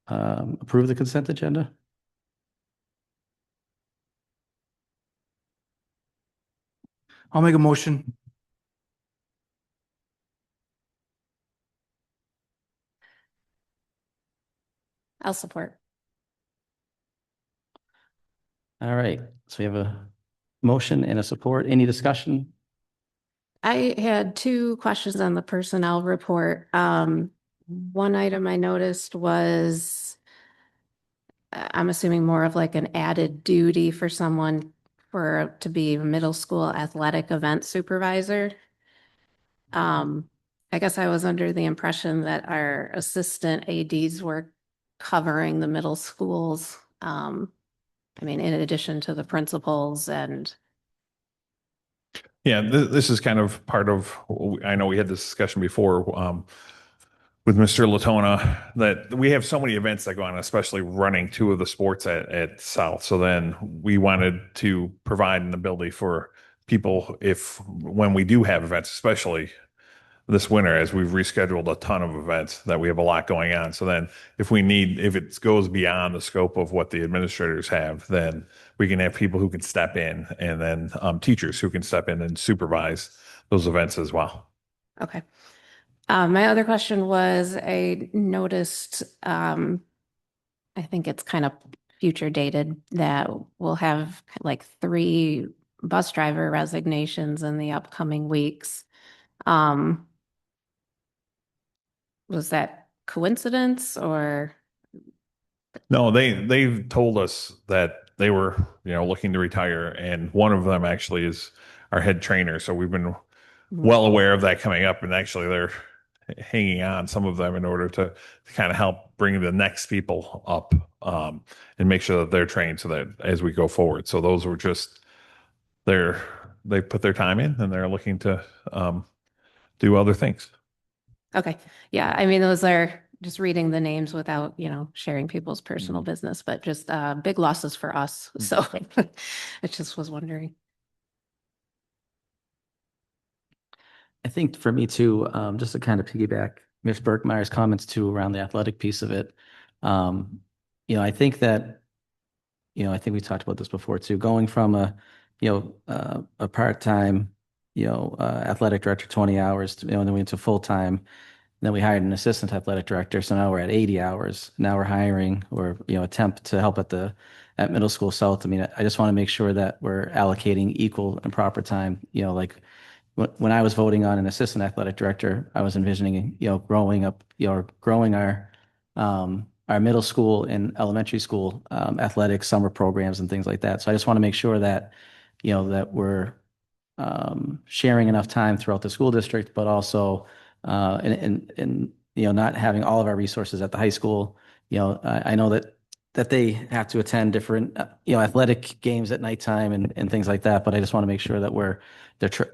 approve the consent agenda? I'll make a motion. I'll support. All right, so we have a motion and a support. Any discussion? I had two questions on the personnel report. One item I noticed was, I'm assuming more of like an added duty for someone to be a middle school athletic event supervisor. I guess I was under the impression that our assistant ADs were covering the middle schools. I mean, in addition to the principals and. Yeah, this is kind of part of, I know we had this discussion before with Mr. Latona, that we have so many events that go on, especially running two of the sports at South. So then we wanted to provide an ability for people when we do have events, especially this winter, as we've rescheduled a ton of events, that we have a lot going on. So then if it goes beyond the scope of what the administrators have, then we can have people who can step in, and then teachers who can step in and supervise those events as well. Okay. My other question was, I noticed, I think it's kind of future dated, that we'll have like 3 bus driver resignations in the upcoming weeks. Was that coincidence or? No, they've told us that they were, looking to retire, and one of them actually is our head trainer. So we've been well aware of that coming up, and actually they're hanging on, some of them, in order to kind of help bring the next people up and make sure that they're trained so that as we go forward. So those were just they put their time in, and they're looking to do other things. Okay. Yeah. I mean, those are just reading the names without, sharing people's personal business, but just big losses for us. So I just was wondering. I think for me too, just to kind of piggyback Ms. Berkmeyer's comments too around the athletic piece of it. I think that, I think we talked about this before too, going from a part-time, athletic director, 20 hours, and then we went to full-time. Then we hired an assistant athletic director. So now we're at 80 hours. Now we're hiring or, attempt to help at Middle School South. I mean, I just want to make sure that we're allocating equal and proper time. Like when I was voting on an assistant athletic director, I was envisioning, growing our middle school and elementary school athletic summer programs and things like that. So I just want to make sure that, that we're sharing enough time throughout the school district, but also and not having all of our resources at the high school. I know that they have to attend different athletic games at nighttime and things like that, but I just want to make sure that we're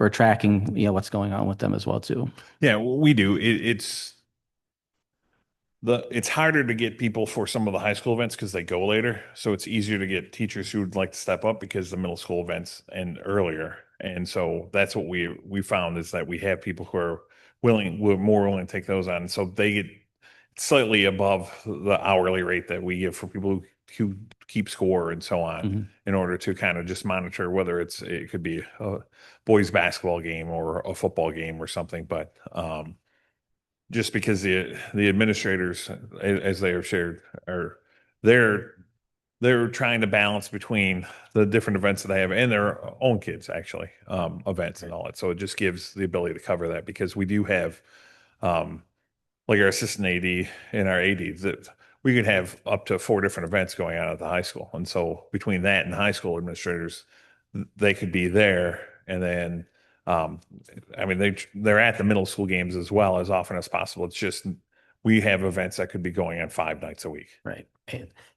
tracking what's going on with them as well too. Yeah, we do. It's harder to get people for some of the high school events because they go later. So it's easier to get teachers who would like to step up because the middle school events end earlier. And so that's what we found, is that we have people who are we're more willing to take those on. So they get slightly above the hourly rate that we give for people who keep score and so on, in order to kind of just monitor whether it could be a boys basketball game or a football game or something. But just because the administrators, as they have shared, they're trying to balance between the different events that they have and their own kids, actually, events and all that. So it just gives the ability to cover that, because we do have, like our assistant AD and our AD, that we could have up to 4 different events going on at the high school. And so between that and high school administrators, they could be there. And then, I mean, they're at the middle school games as well, as often as possible. It's just, we have events that could be going on 5 nights a week. Right.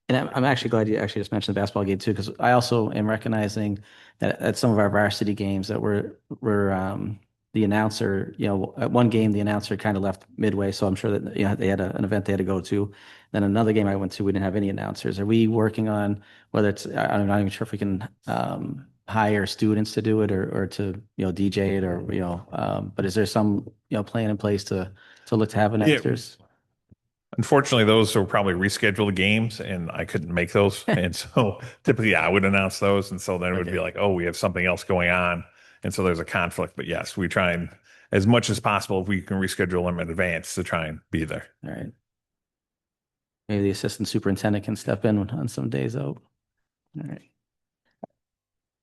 And I'm actually glad you actually just mentioned the basketball game too, because I also am recognizing that at some of our varsity games that we're the announcer, at one game, the announcer kind of left midway. So I'm sure that, they had an event they had to go to. Then another game I went to, we didn't have any announcers. Are we working on whether it's, I'm not even sure if we can hire students to do it or to, DJ it or, but is there some, plan in place to look to have announcers? Unfortunately, those are probably rescheduled games and I couldn't make those. And so typically I would announce those. And so then it would be like, oh, we have something else going on. And so there's a conflict. But yes, we try and as much as possible, if we can reschedule them in advance to try and be there. All right. Maybe the assistant superintendent can step in on some days out. All right.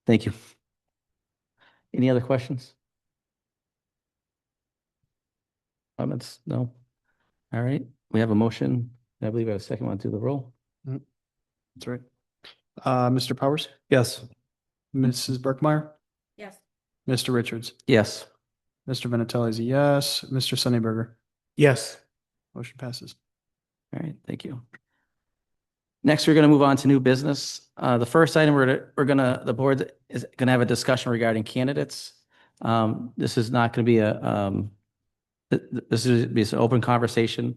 Thank you. Any other questions? Comments? No? All right. We have a motion. I believe I have a second one to the roll. That's right. Mr. Powers, Yes. Mrs. Berkmeyer, Yes. Mr. Richards, Yes. Mr. Vinatelli is a yes, Mr. Sunnyberger. Yes. Motion passes. All right. Thank you. Next, we're going to move on to new business. The first item the board is going to have a discussion regarding candidates. This is not going to be this is an open conversation.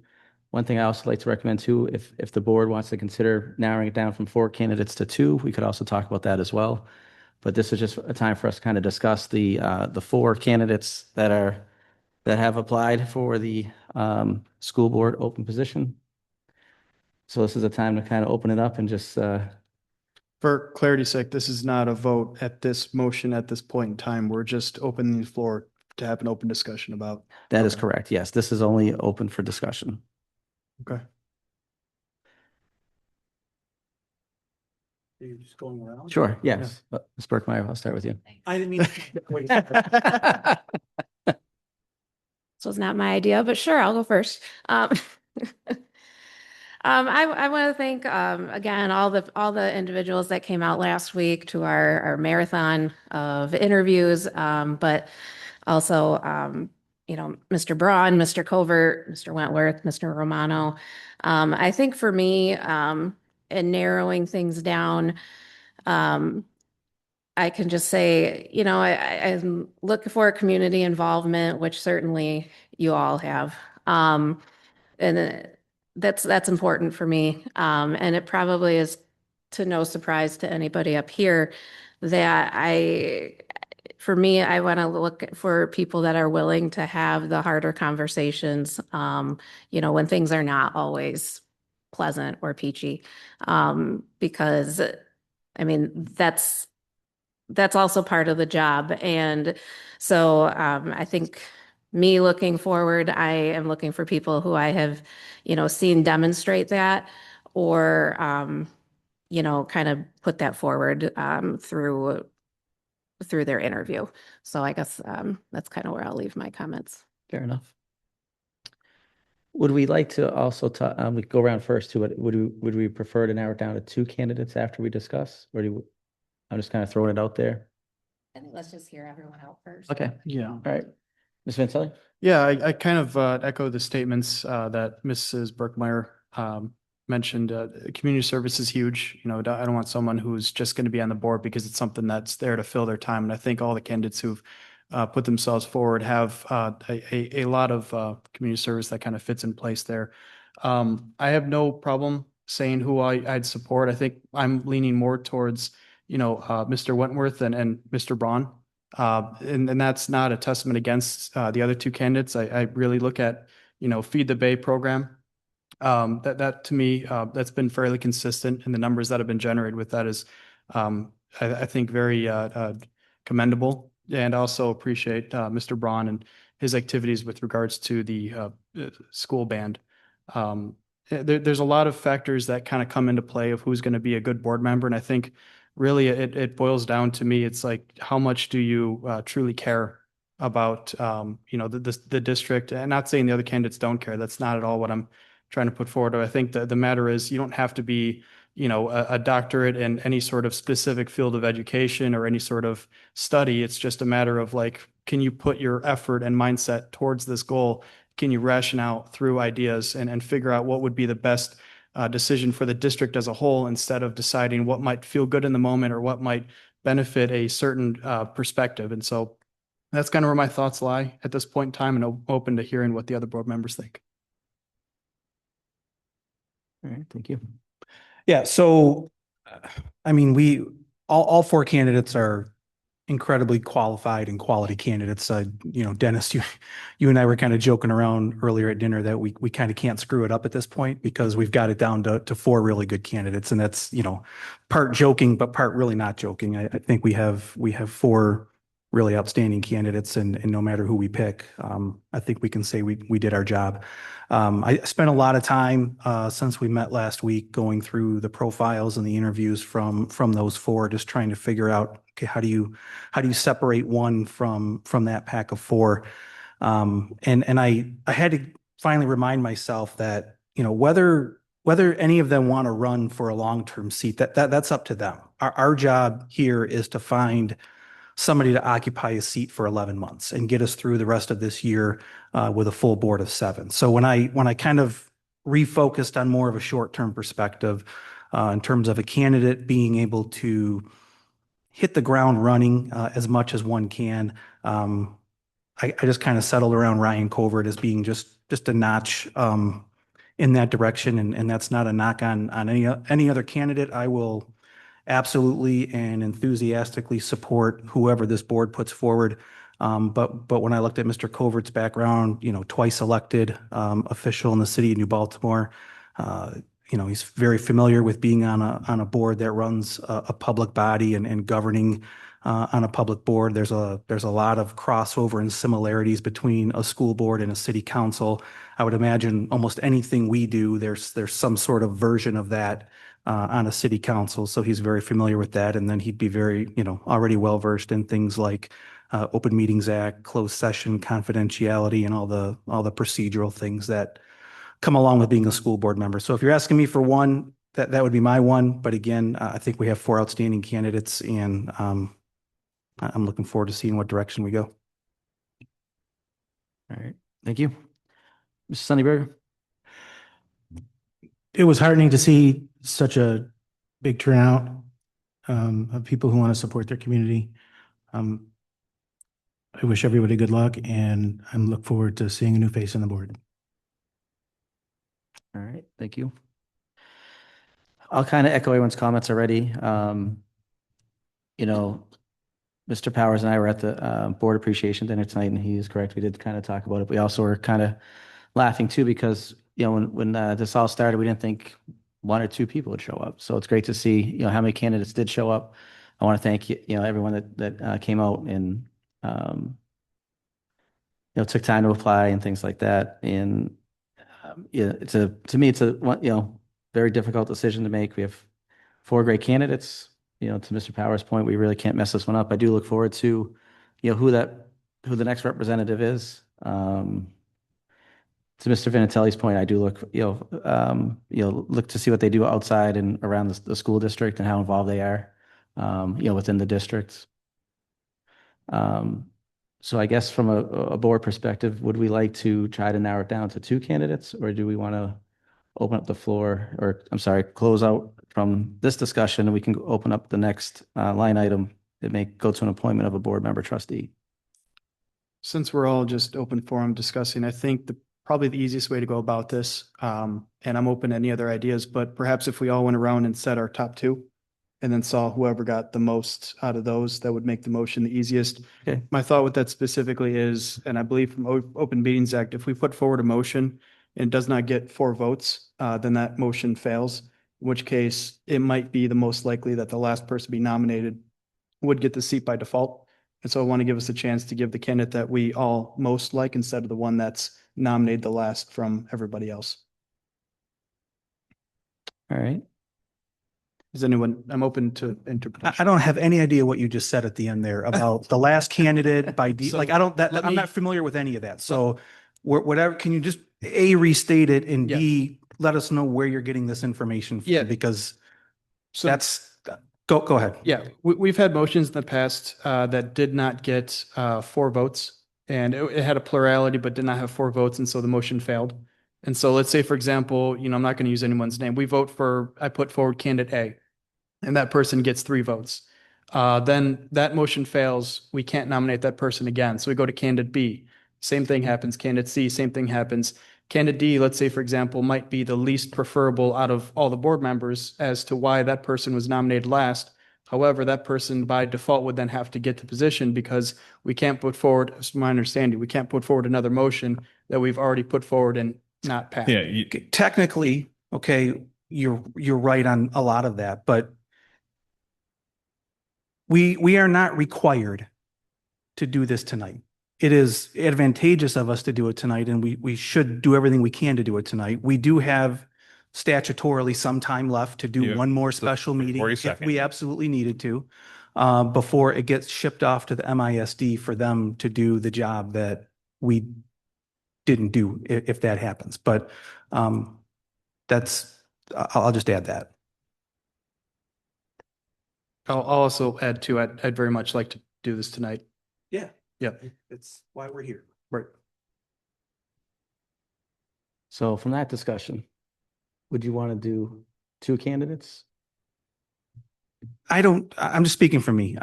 One thing I also like to recommend too, if the board wants to consider narrowing it down from 4 candidates to 2, we could also talk about that as well. But this is just a time for us to kind of discuss the 4 candidates that have applied for the school board open position. So this is a time to kind of open it up and just For clarity's sake, this is not a vote at this motion at this point in time. We're just opening the floor to have an open discussion about. that is Okay. correct. Yes, this is only open for discussion. Okay. Are you just going around? Sure. Yes. Ms. Berkmeyer, I'll start with you. I didn't mean. This was not my idea, but sure, I'll go first. I want to thank, again, all the individuals that came out last week to our marathon of interviews, but also, Mr. Braun, Mr. Covert, Mr. Wentworth, Mr. Romano. I think for me, in narrowing things down, I can just say, I'm looking for community involvement, which certainly you all have. And that's important for me. And it probably is to no surprise to anybody up here that for me, I want to look for people that are willing to have the harder conversations, when things are not always pleasant or peachy. Because I mean, that's also part of the job. And so I think me looking forward, I am looking for people who I have, seen demonstrate that or, kind of put that forward through their interview. So I guess that's kind of where I'll leave my comments. Fair enough. Would we like to also talk, we go around first to it. Would we prefer to narrow it down to 2 candidates after we discuss? Or I'm just kind of throwing it out there. I think let's just hear everyone out first. Okay. Yeah. All right. Ms. Vincelli? Yeah, I kind of echo the statements that Mrs. Berkmeyer mentioned. Community service is huge. I don't want someone who's just going to be on the board because it's something that's there to fill their time. And I think all the candidates who've put themselves forward have a lot of community service that kind of fits in place there. I have no problem saying who I'd support. I think I'm leaning more towards, Mr. Wentworth and Mr. Braun. And that's not a testament against the other 2 candidates. I really look at, Feed the Bay program. That to me, that's been fairly consistent, and the numbers that have been generated with that is, I think, very commendable. And also appreciate Mr. Braun and his activities with regards to the school band. There's a lot of factors that kind of come into play of who's going to be a good board member, and I think really it boils down to me. It's like, how much do you truly care about the district? And not saying the other candidates don't care. That's not at all what I'm trying to put forward. I think the matter is, you don't have to be a doctorate in any sort of specific field of education or any sort of study. It's just a matter of like, can you put your effort and mindset towards this goal? Can you ration out through ideas and figure out what would be the best decision for the district as a whole, instead of deciding what might feel good in the moment or what might benefit a certain perspective? And so That's kind of where my thoughts lie at this point in time, and open to hearing what the other board members think. All right, thank you. Yeah, so, I mean, all four candidates are incredibly qualified and quality candidates. Dennis, you and I were kind of joking around earlier at dinner that we kind of can't screw it up at this point because we've got it down to four really good candidates, and that's, part joking, but part really not joking. I think we have four really outstanding candidates, and no matter who we pick, I think we can say we did our job. I spent a lot of time since we met last week going through the profiles and the interviews from those four, just trying to figure out, okay, how do you separate one from that pack of four? And I had to finally remind myself that, whether any of them want to run for a long-term seat, that's up to them. Our job here is to find somebody to occupy a seat for 11 months and get us through the rest of this year with a full board of 7. So when I kind of refocused on more of a short-term perspective in terms of a candidate being able to hit the ground running as much as one can, I just kind of settled around Ryan Covert as being just a notch in that direction, and that's not a knock on any other candidate. I will absolutely and enthusiastically support whoever this board puts forward. But when I looked at Mr. Covert's background, twice elected official in the city of New Baltimore, he's very familiar with being on a board that runs a public body and governing on a public board. There's a lot of crossover and similarities between a school board and a city council. I would imagine almost anything we do, there's some sort of version of that on a city council. So he's very familiar with that. And then he'd be very, already well-versed in things like Open Meetings Act, closed session, confidentiality, and all the procedural things that come along with being a school board member. So if you're asking me for one, that would be my one. But again, I think we have four outstanding candidates, and I'm looking forward to seeing what direction we go. All right, thank you. Mr. Sunnyberger? It was heartening to see such a big turnout of people who want to support their community. I wish everybody good luck, and I look forward to seeing a new face on the board. All right, thank you. I'll kind of echo everyone's comments already. Mr. Powers and I were at the board appreciation dinner tonight, and he is correct. We did kind of talk about it. We also were kind of laughing too, because when this all started, we didn't think one or two people would show up. So it's great to see how many candidates did show up. I want to thank everyone that came out and took time to apply and things like that. And to me it's a very difficult decision to make. We have four great candidates. To Mr. Powers' point, we really can't mess this one up. I do look forward to who the next representative is. To Mr. Vinatelli's point, I do look look to see what they do outside and around the school district and how involved they are within the districts. So I guess from a board perspective, would we like to try to narrow it down to two candidates, or do we want to open up the floor, or I'm sorry, close out from this discussion, and we can open up the next line item that may go to an appointment of a board member trustee? Since we're all just open forum discussing, I think probably the easiest way to go about this, and I'm open to any other ideas, but perhaps if we all went around and set our top two and then saw whoever got the most out of those, that would make the motion the easiest. Okay. My thought with that specifically is, and I believe from Open Meetings Act, if we put forward a motion and it does not get 4 votes, then that motion fails, in which case it might be the most likely that the last person to be nominated would get the seat by default. And so I want to give us a chance to give the candidate that we all most like instead of the one that's nominated the last from everybody else. All right. I'm open to interpretation. I don't have any idea what you just said at the end there about the last candidate by So I'm not familiar with any of that. So whatever, can you just restate it, and Yeah. B, let us know where you're getting this information from? Yeah. Because So go ahead. Yeah, we've had motions in the past that did not get 4 votes, and it had a plurality but did not have 4 votes, and so the motion failed. And so let's say, for example, I'm not going to use anyone's name. I put forward candidate A, and that person gets 3 votes. then that motion fails. We can't nominate that person again. So we go to candidate B. Same thing happens. Candidate C, same thing happens. Candidate D, let's say, for example, might be the least preferable out of all the board members as to why that person was nominated last. However, that person by default would then have to get the position because we can't put forward, as my understanding, we can't put forward another motion that we've already put forward and not passed. Yeah, Technically, okay, you're right on a lot of that, but we are not required to do this tonight. It is advantageous of us to do it tonight, and we should do everything we can to do it tonight. We do have statutorily some time left to do Yeah, one more the special meeting if 42nd. we absolutely needed to, before it gets shipped off to the MISD for them to do the job that we didn't do if that happens. But I'll just add that. I'll also add too, I'd very much like to do this tonight. Yeah. Yep. It's why we're here. Right. So from that discussion, would you want to do 2 candidates? I'm just speaking for me.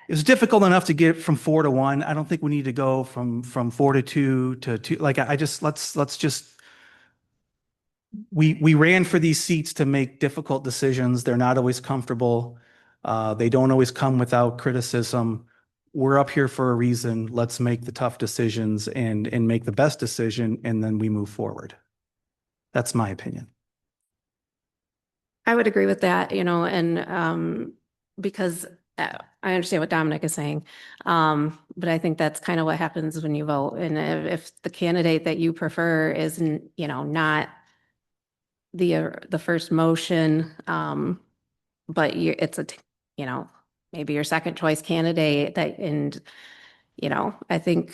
It's difficult enough to get from 4 to 1. I don't think we need to go from 4 to 2 to 2. Like let's just, we ran for these seats to make difficult decisions. They're not always comfortable. They don't always come without criticism. We're up here for a reason. Let's make the tough decisions and make the best decision, and then we move forward. That's my opinion. I would agree with that, and because I understand what Dominic is saying. But I think that's kind of what happens when you vote. And if the candidate that you prefer isn't, not the first motion, but it's maybe your second choice candidate I think,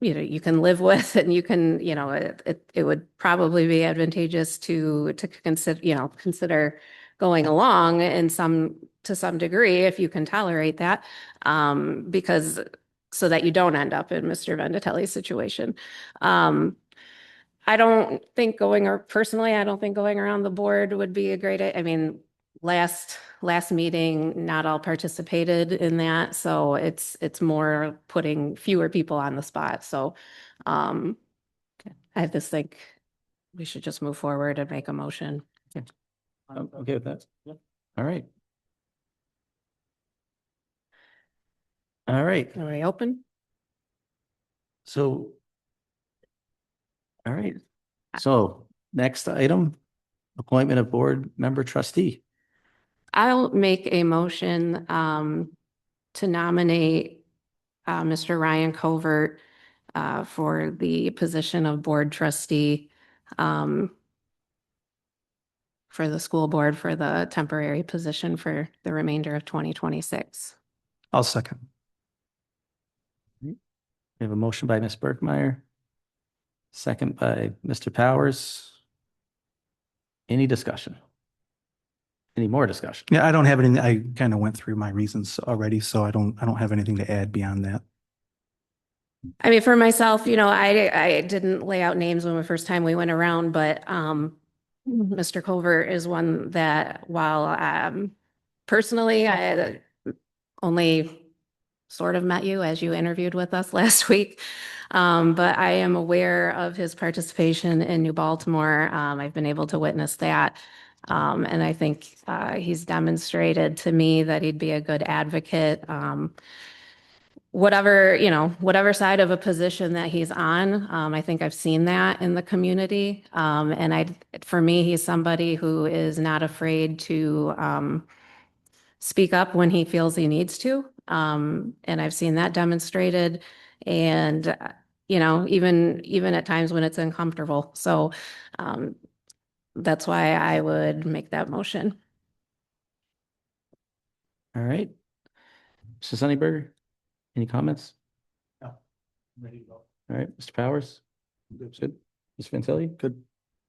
you can live with, and you can, it would probably be advantageous to consider going along to some degree, if you can tolerate that, because so that you don't end up in Mr. Venditelli's situation. I don't think going around the board would be a great, last meeting, not all participated in that. So it's more putting fewer people on the spot. So I just think we should just move forward and make a motion. I'm okay with that. Yeah. All right. All right. Are we open? So, all right. So next item, appointment of board member trustee. I'll make a motion to nominate Mr. Ryan Covert for the position of board trustee for the school board for the temporary position for the remainder of 2026. I'll second. We have a motion by Ms. Berkmeyer, second by Mr. Powers. Any discussion? Any more discussion? Yeah, I don't have anything. I kind of went through my reasons already, so I don't have anything to add beyond that. For myself, I didn't lay out names when the first time we went around, but Mr. Covert is one that, while personally, I only sort of met you as you interviewed with us last week, but I am aware of his participation in New Baltimore. I've been able to witness that. And I think he's demonstrated to me that he'd be a good advocate. Whatever side of a position that he's on, I think I've seen that in the community. And for me, he's somebody who is not afraid to speak up when he feels he needs to. And I've seen that demonstrated, and even at times when it's uncomfortable. So that's why I would make that motion. All right. Mr. Sunnyberger, any comments? No. Ready to go. All right, Mr. Powers? Good. Ms. Fantilli? Good.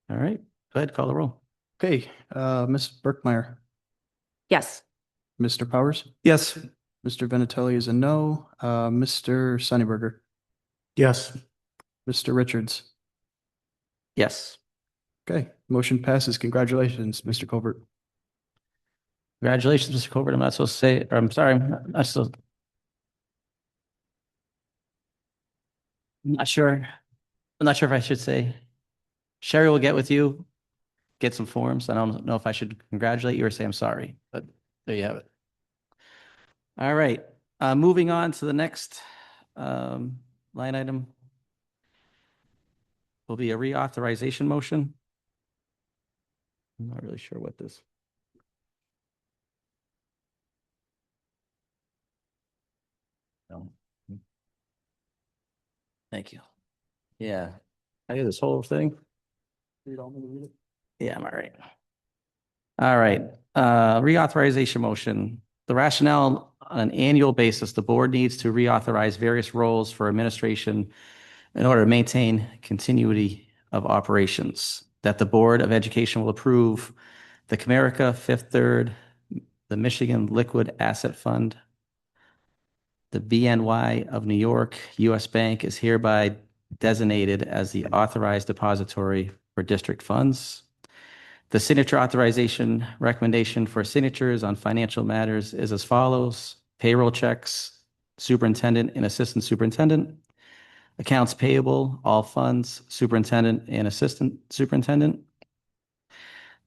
All right, go ahead, call the roll. Okay, Ms. Berkmeyer, Yes. Mr. Powers, Yes. Mr. Venditelli is a no, Mr. Sunnyberger, Yes. Mr. Richards. Yes. Okay, motion passes. Congratulations, Mr. Covert. Congratulations, Mr. Colbert. I'm not supposed to say, or I'm sorry, I'm not sure. I'm not sure if I should say. Sherry will get with you, get some forms. I don't know if I should congratulate you or say I'm sorry, but there you have it. All right, moving on to the next line item will be a reauthorization motion. I'm not really sure what this. No. Thank you. Yeah, I do this whole thing. Yeah, I'm all right. All right, reauthorization motion. The rationale on an annual basis, the board needs to reauthorize various roles for administration in order to maintain continuity of operations. That the Board of Education will approve the Comerica Fifth Third, the Michigan Liquid Asset Fund, the BNY of New York U.S. Bank is hereby designated as the authorized depository for district funds. The signature authorization recommendation for signatures on financial matters is as follows: payroll checks, superintendent and assistant superintendent; accounts payable, all funds, superintendent and assistant superintendent.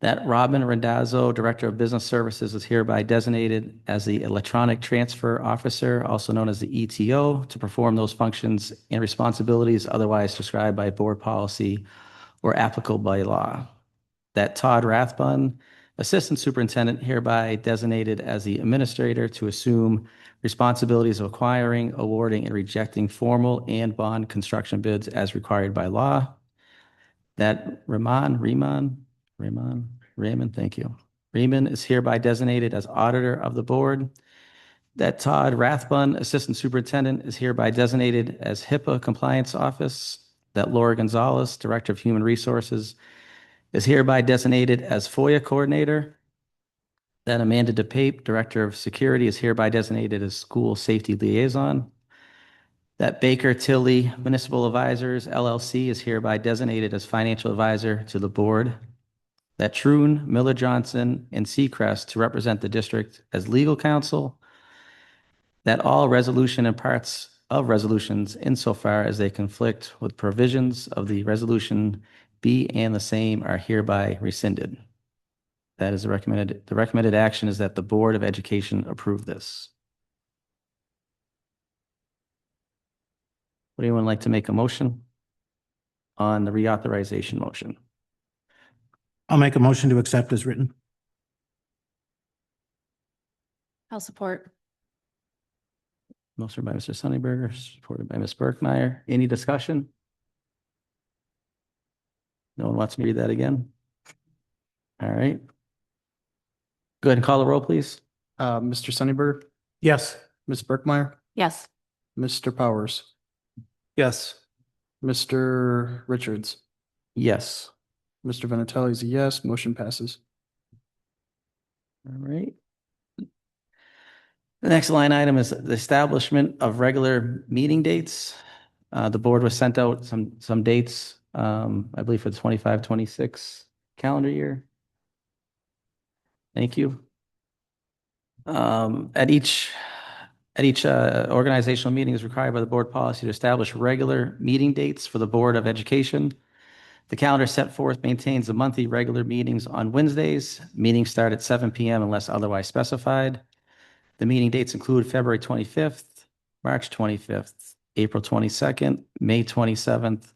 That Robin Randazzo, Director of Business Services, is hereby designated as the Electronic Transfer Officer, also known as the ETO, to perform those functions and responsibilities otherwise described by board policy or applicable by law. That Todd Rathbun, Assistant Superintendent, hereby designated as the Administrator to assume responsibilities of acquiring, awarding, and rejecting formal and bond construction bids as required by law. That Raymond, thank you. Raymond is hereby designated as Auditor of the Board. That Todd Rathbun, Assistant Superintendent, is hereby designated as HIPAA Compliance Office. That Laura Gonzalez, Director of Human Resources, is hereby designated as FOIA Coordinator. That Amanda DePape, Director of Security, is hereby designated as School Safety Liaison. That Baker Tilly Municipal Advisors LLC is hereby designated as Financial Advisor to the Board. That Troon, Miller Johnson, and Seacrest to represent the district as legal counsel. That all resolution and parts of resolutions insofar as they conflict with provisions of the resolution be and the same are hereby rescinded. That is the recommended action is that the Board of Education approve this. Would anyone like to make a motion on the reauthorization motion? I'll make a motion to accept as written. I'll support. Motion by Mr. Sunnyberger, supported by Ms. Berkmeyer. Any discussion? No one wants me to read that again? All right. Go ahead and call the roll, please. Mr. Sunnyberg, Yes. Ms. Berkmeyer, Yes. Mr. Powers, Yes. Mr. Richards, Yes. Mr. Vinatelli is a yes, motion passes. All right. The next line item is the establishment of regular meeting dates. The board was sent out some dates, I believe for the 25-26 calendar year. Thank you. At each organizational meeting is required by the board policy to establish regular meeting dates for the Board of Education. The calendar set forth maintains the monthly regular meetings on Wednesdays. Meetings start at 7 p.m. unless otherwise specified. The meeting dates include February 25th, March 25th, April 22nd, May 27th,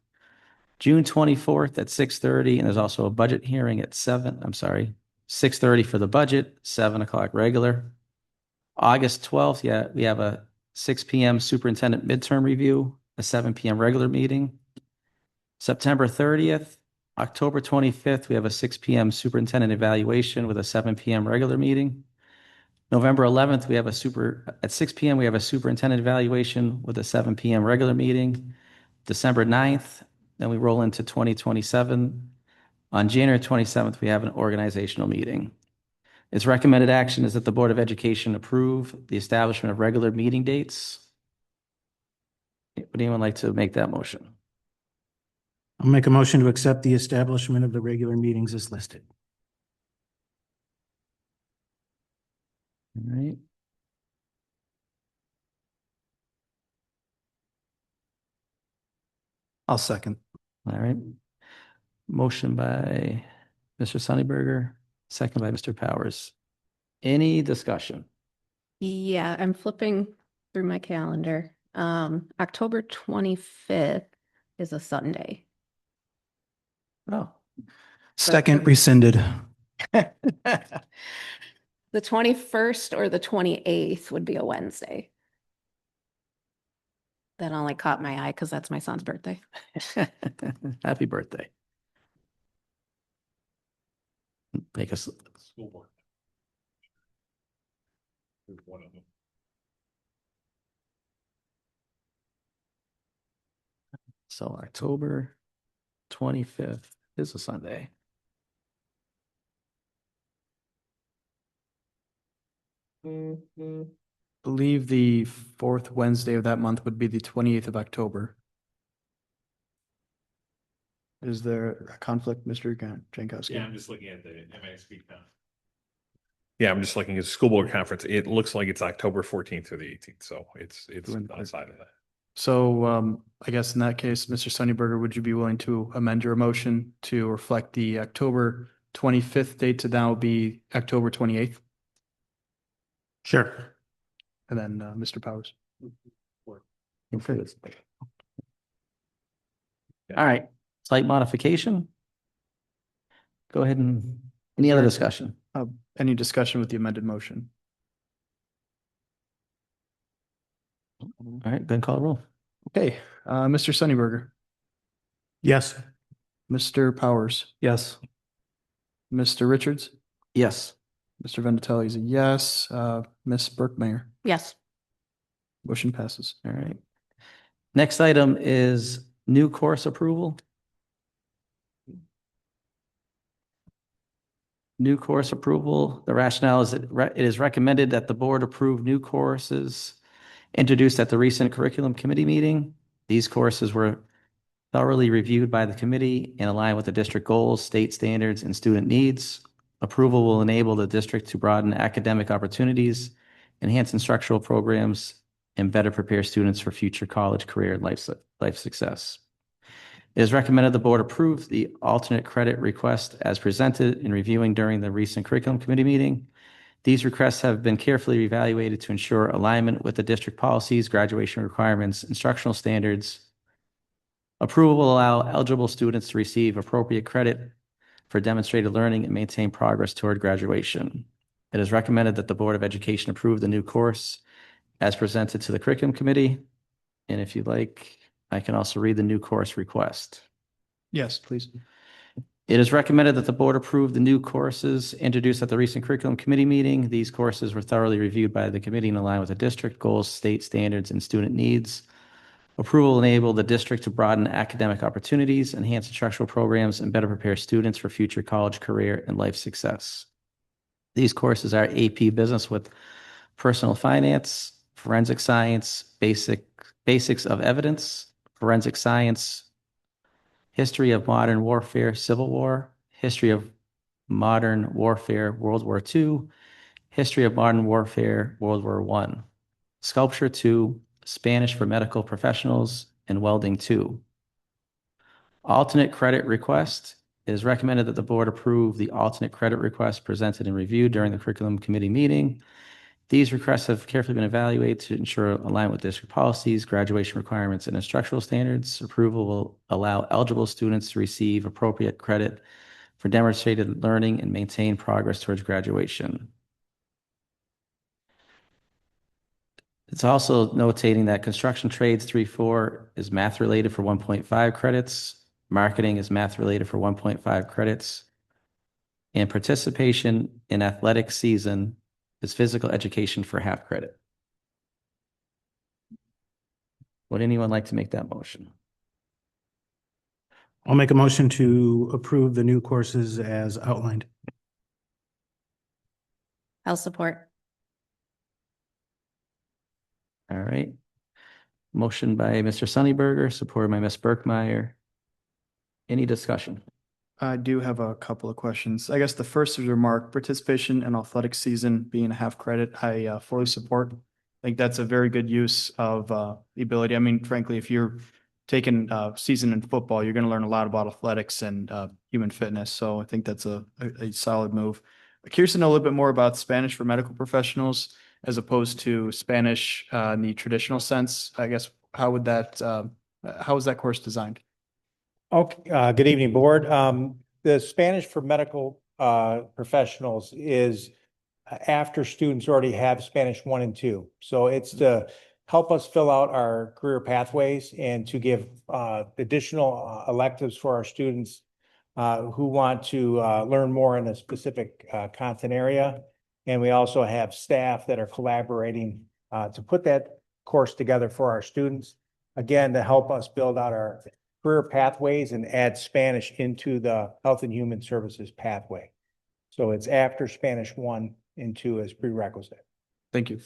June 24th at 6:30, and there's also a budget hearing at 6:30 for the budget, 7 o'clock regular. August 12th, we have a 6 p.m. superintendent midterm review, a 7 p.m. regular meeting. September 30th, October 25th, we have a 6 p.m. superintendent evaluation with a 7 p.m. regular meeting. November 11th, we have at 6 p.m. we have a superintendent evaluation with a 7 p.m. regular meeting. December 9th, then we roll into 2027. On January 27th, we have an organizational meeting. Its recommended action is that the Board of Education approve the establishment of regular meeting dates. Would anyone like to make that motion? I'll make a motion to accept the establishment of the regular meetings as listed. All right. I'll second. All right. Motion by Mr. Sunnyberger, second by Mr. Powers. Any discussion? Yeah, I'm flipping through my calendar. October 25th is a Sunday. Oh. Second rescinded. The 21st or the 28th would be a Wednesday. That only caught my eye because that's my son's birthday. Happy birthday. Make us, School board. There's one of them. so October 25th is a Sunday. Believe the fourth Wednesday of that month would be the 28th of October. Is there a conflict, Mr. Jankowski? Yeah, I'm just looking at the MASB conference. Yeah, I'm just looking at the school board conference. It looks like it's October 14th through the 18th, so it's outside of that. So I guess in that case, Mr. Sunnyberger, would you be willing to amend your motion to reflect the October 25th date to now be October 28th? Sure. And then Mr. Powers. Okay. All right, slight modification. Go ahead and, any other discussion? Any discussion with the amended motion? All right, then call the roll. Okay, Mr. Sunnyberger, Yes. Mr. Powers, Yes. Mr. Richards, Yes. Mr. Vendatelli is a yes, Ms. Burkmeyer, Yes. motion passes. All right. Next item is new course approval. New course approval. The rationale is that it is recommended that the board approve new courses introduced at the recent curriculum committee meeting. These courses were thoroughly reviewed by the committee and align with the district goals, state standards, and student needs. Approval will enable the district to broaden academic opportunities, enhance instructional programs, and better prepare students for future college, career, and life success. It is recommended the board approve the alternate credit request as presented in reviewing during the recent curriculum committee meeting. These requests have been carefully evaluated to ensure alignment with the district policies, graduation requirements, instructional standards. Approval will allow eligible students to receive appropriate credit for demonstrated learning and maintain progress toward graduation. It is recommended that the Board of Education approve the new course as presented to the curriculum committee. And if you'd like, I can also read the new course request. Yes, please. It is recommended that the board approve the new courses introduced at the recent curriculum committee meeting. These courses were thoroughly reviewed by the committee and align with the district goals, state standards, and student needs. Approval will enable the district to broaden academic opportunities, enhance instructional programs, and better prepare students for future college, career, and life success. These courses are AP Business with Personal Finance, Forensic Science, Basics of Evidence, Forensic Science, History of Modern Warfare, Civil War, History of Modern Warfare, World War II, History of Modern Warfare, World War I, Sculpture 2, Spanish for Medical Professionals, and Welding 2. Alternate credit request. It is recommended that the board approve the alternate credit request presented and reviewed during the curriculum committee meeting. These requests have carefully been evaluated to ensure alignment with district policies, graduation requirements, and instructional standards. Approval will allow eligible students to receive appropriate credit for demonstrated learning and maintain progress towards graduation. It's also notating that construction trades 3-4 is math related for 1.5 credits. Marketing is math related for 1.5 credits. And participation in athletic season is physical education for half credit. Would anyone like to make that motion? I'll make a motion to approve the new courses as outlined. I'll support. All right. Motion by Mr. Sunnyberger, supported by Ms. Burkmeyer. Any discussion? I do have a couple of questions. I guess the first is a remark, participation in athletic season being a half credit, I fully support. I think that's a very good use of the ability. I mean, frankly, if you're taking season in football, you're going to learn a lot about athletics and human fitness. So I think that's a solid move. I'm curious to know a little bit more about Spanish for medical professionals as opposed to Spanish in the traditional sense. I guess how would that how is that course designed? Okay, good evening, board. The Spanish for medical professionals is after students already have Spanish 1 and 2. So it's to help us fill out our career pathways and to give additional electives for our students who want to learn more in a specific content area. And we also have staff that are collaborating to put that course together for our students, again, to help us build out our career pathways and add Spanish into the Health and Human Services pathway. So it's after Spanish 1 and 2 as prerequisite. Thank you.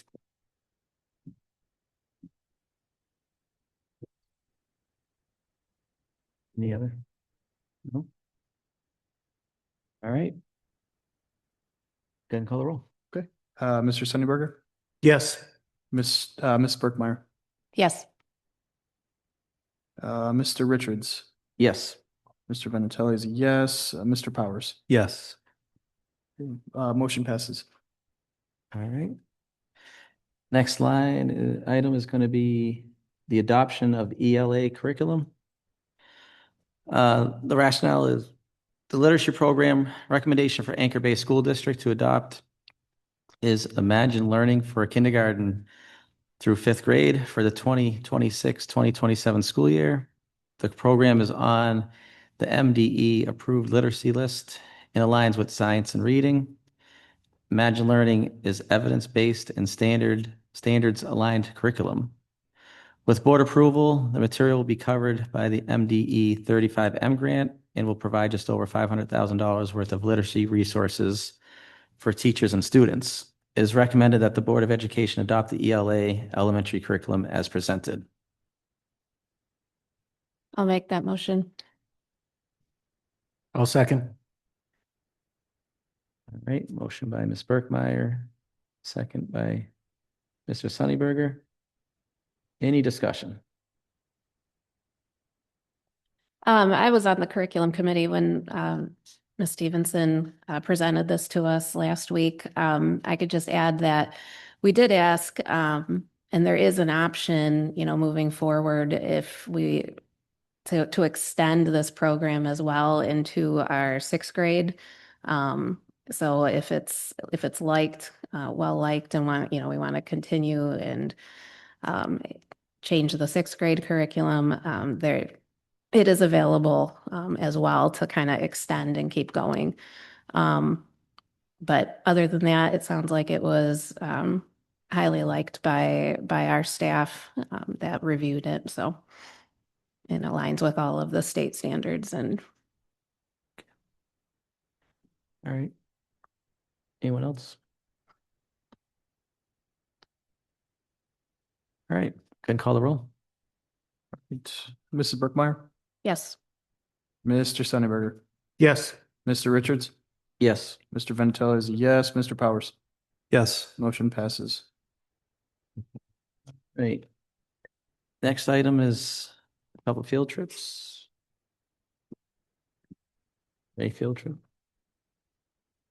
Any other? No? All right. Go ahead and call the roll. Okay. Mr. Sunnyberger, Yes. Ms. Burkmeyer, Yes. Mr. Richards, Yes. Mr. Vinatelli is a yes, Mr. Powers. Yes. Motion passes. All right. Next item is going to be the adoption of ELA curriculum. The rationale is the literacy program recommendation for Anchor-based school district to adopt is Imagine Learning for kindergarten through 5th grade for the 2026-2027 school year. The program is on the MDE approved literacy list and aligns with science and reading. Imagine Learning is evidence-based and standards aligned curriculum. With board approval, the material will be covered by the MDE 35M grant and will provide just over $500,000 worth of literacy resources for teachers and students. It is recommended that the Board of Education adopt the ELA elementary curriculum as presented. I'll make that motion. I'll second. All right, motion by Ms. Burkmeyer, second by Mr. Sunnyberger. Any discussion? I was on the curriculum committee when Ms. Stevenson presented this to us last week. I could just add that we did ask, and there is an option, moving forward if we to extend this program as well into our 6th grade. So if it's liked, well liked, and we want to continue and change the 6th grade curriculum, it is available as well to kind of extend and keep going. But other than that, it sounds like it was highly liked by our staff that reviewed it. So it aligns with all of the state standards. And All right. Anyone else? All right, go ahead and call the roll. Mrs. Burkmeyer, yes. Mr. Sunnyberger, Yes. Mr. Richards, Yes. Mr. Vinatelli is a yes, Mr. Powers. Yes. Motion passes. Great. Next item is a couple field trips. A field trip.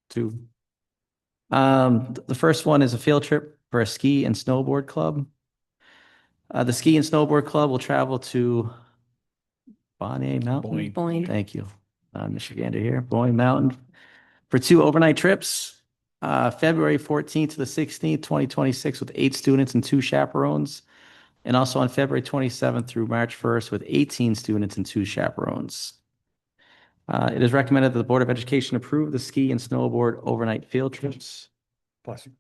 2. The first one is a field trip for a ski and snowboard club. The ski and snowboard club will travel to Bonnet Mountain. Boyne. Thank you. Michigander here, Boyne Mountain, for 2 overnight trips, February 14th to the 16th, 2026, with 8 students and 2 chaperones. And also on February 27th through March 1st with 18 students and 2 chaperones. It is recommended that the Board of Education approve the ski and snowboard overnight field trips. Bless you.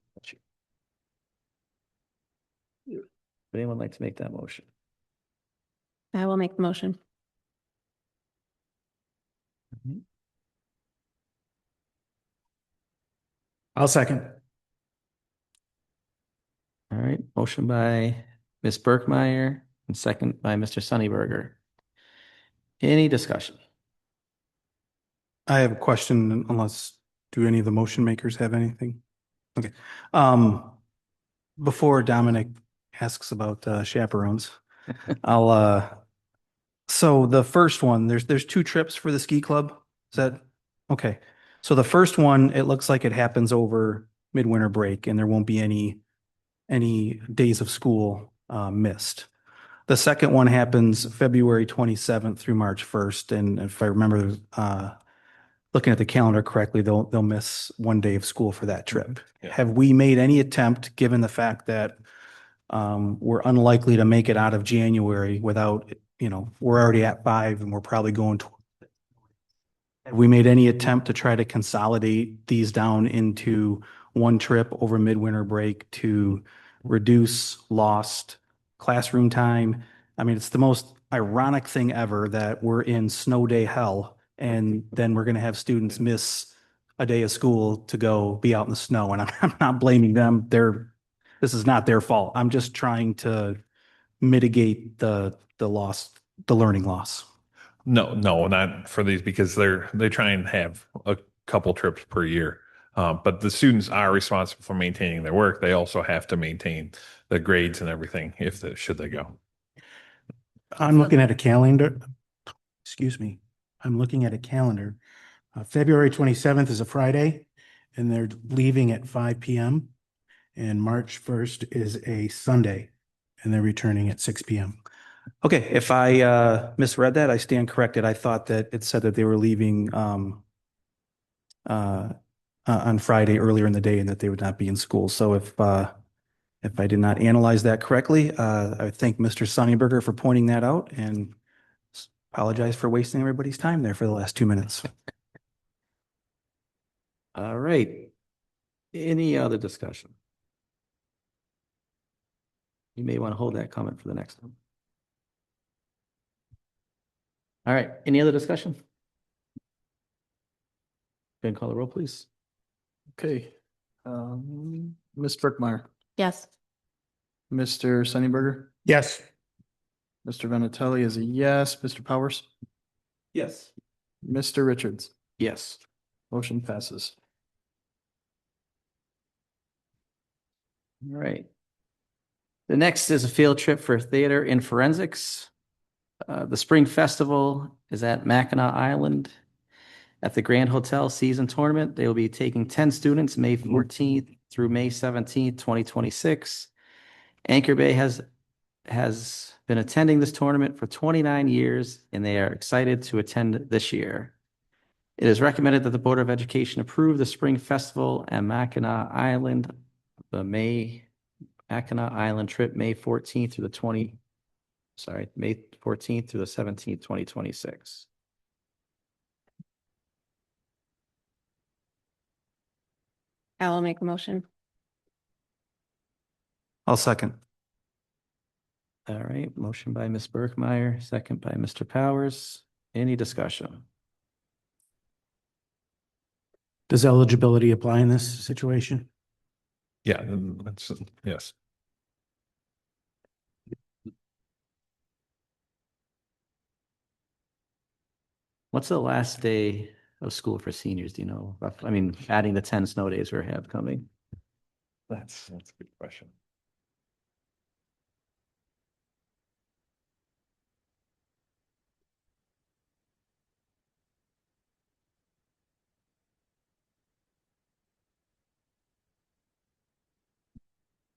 Would anyone like to make that motion? I will make the motion. I'll second. All right, motion by Ms. Burkmeyer and second by Mr. Sunnyberger. Any discussion? I have a question unless, do any of the motion makers have anything? Okay. Before Dominic asks about chaperones, so the first one, there's two trips for the ski club. Is that, okay. So the first one, it looks like it happens over midwinter break and there won't be any days of school missed. The second one happens February 27th through March 1st. And if I remember looking at the calendar correctly, they'll miss one day of school for that trip. Yeah. Have we made any attempt, given the fact that we're unlikely to make it out of January without, we're already at 5 and we're probably going to. Have we made any attempt to try to consolidate these down into one trip over midwinter break to reduce lost classroom time? I mean, it's the most ironic thing ever that we're in snow day hell and then we're going to have students miss a day of school to go be out in the snow. And I'm not blaming them. This is not their fault. I'm just trying to mitigate the learning loss. No, not for these because they try and have a couple trips per year. But the students are responsible for maintaining their work. They also have to maintain the grades and everything should they go. I'm looking at a calendar. Excuse me. I'm looking at a calendar. February 27th is a Friday and they're leaving at 5 p.m. And March 1st is a Sunday and they're returning at 6 p.m. Okay, if I misread that, I stand corrected. I thought that it said that they were leaving on Friday earlier in the day and that they would not be in school. So if I did not analyze that correctly, I thank Mr. Sunnyberger for pointing that out and apologize for wasting everybody's time there for the last 2 minutes. All right. Any other discussion? You may want to hold that comment for the next one. All right, any other discussion? Go and call the roll, please. Okay. Ms. Brookmeyer, Yes. Mr. Sunnyberger, Yes. Mr. Vinatelli is a yes, Mr. Powers, Yes. Mr. Richards, Yes. motion passes. All right. The next is a field trip for theater and forensics. The Spring Festival is at Mackinac Island at the Grand Hotel Season Tournament. They will be taking 10 students May 14th through May 17th, 2026. Anchor Bay has been attending this tournament for 29 years, and they are excited to attend this year. It is recommended that the Board of Education approve the Spring Festival and Mackinac Island, Mackinac Island trip, May 14th through May 14th through the 17th, 2026. I will make a motion. I'll second. All right, motion by Ms. Berkmeyer, second by Mr. Powers. Any discussion? Does eligibility apply in this situation? Yeah, that's, yes. What's the last day of school for seniors? Do you know? I mean, adding the 10 snow days we have coming. That's a good question.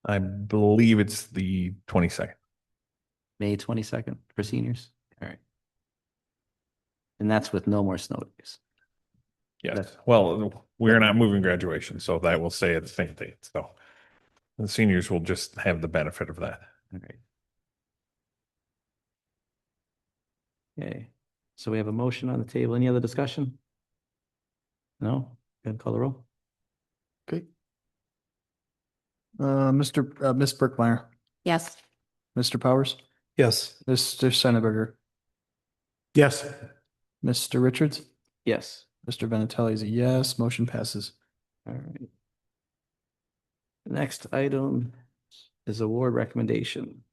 I believe it's the 22nd. May 22nd for seniors. All right. And that's with no more snow days. Yes. Well, we're not moving graduation, so that will stay at the same date. So the seniors will just have the benefit of that. All right. Okay. So we have a motion on the table. Any other discussion? No? Go ahead and call the roll. Okay. Ms. Brookmeyer, Yes. Mr. Powers, Yes. Mr. Sunnyberger, Yes. Mr. Richards, Yes. Mr. Vinatelli is a yes, motion passes. All right. The next item is award recommendation.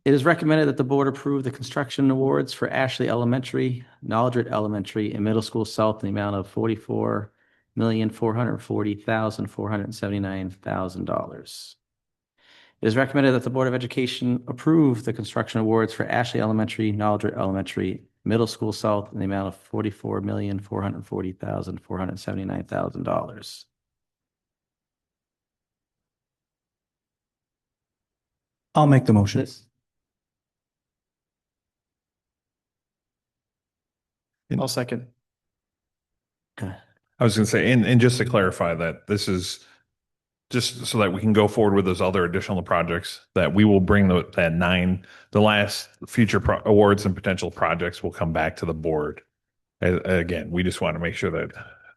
It is recommended that the board approve the construction awards for Ashley Elementary, Knowledge Elementary, and Middle School South in the amount of $44,440,479,000. It is recommended that the Board of Education approve the construction awards for Ashley Elementary, Knowledge Elementary, Middle School South in the amount of $44,440,479,000. I'll make the motion. I'll second. I was going to say, and just to clarify that this is just so that we can go forward with those other additional projects, that we will bring the last future awards and potential projects will come back to the board. Again, we just want to make sure that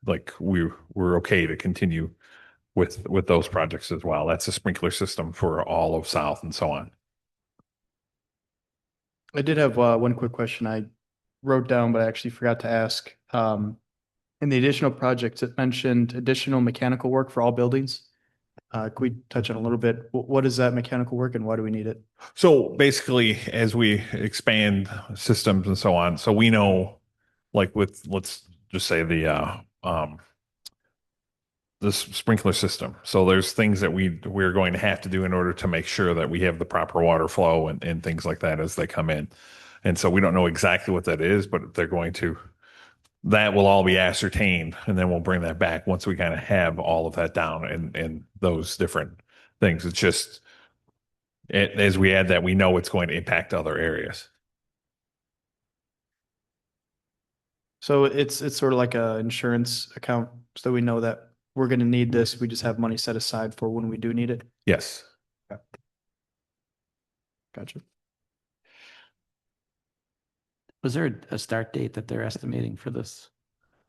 like we're okay to continue with those projects as well. That's a sprinkler system for all of South and so on. I did have one quick question I wrote down, but I actually forgot to ask. In the additional projects, it mentioned additional mechanical work for all buildings. Could we touch on a little bit? What is that mechanical work and why do we need it? So basically, as we expand systems and so on, so we know, like with, let's just say the sprinkler system. So there's things that we're going to have to do in order to make sure that we have the proper water flow and things like that as they come in. And so we don't know exactly what that is, but that will all be ascertained, and then we'll bring that back once we kind of have all of that down and those different things. It's just as we add that, we know it's going to impact other areas. So it's sort of like a insurance account, so we know that we're going to need this. We just have money set aside for when we do need it. Yes. Gotcha. Was there a start date that they're estimating for this?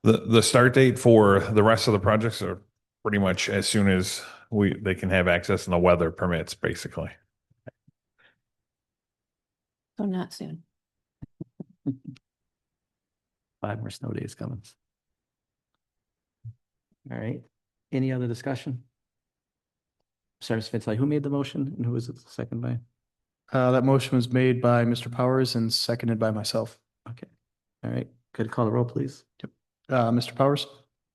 The start date for the rest of the projects are pretty much as soon as they can have access and the weather permits, basically. So not soon. 5 more snow days coming. All right. Any other discussion? Sorry, Mr. Vitale, who made the motion and who was it second by? That motion was made by Mr. Powers and seconded by myself. Okay. All right. Could you call the roll, please? Yep. Mr. Powers?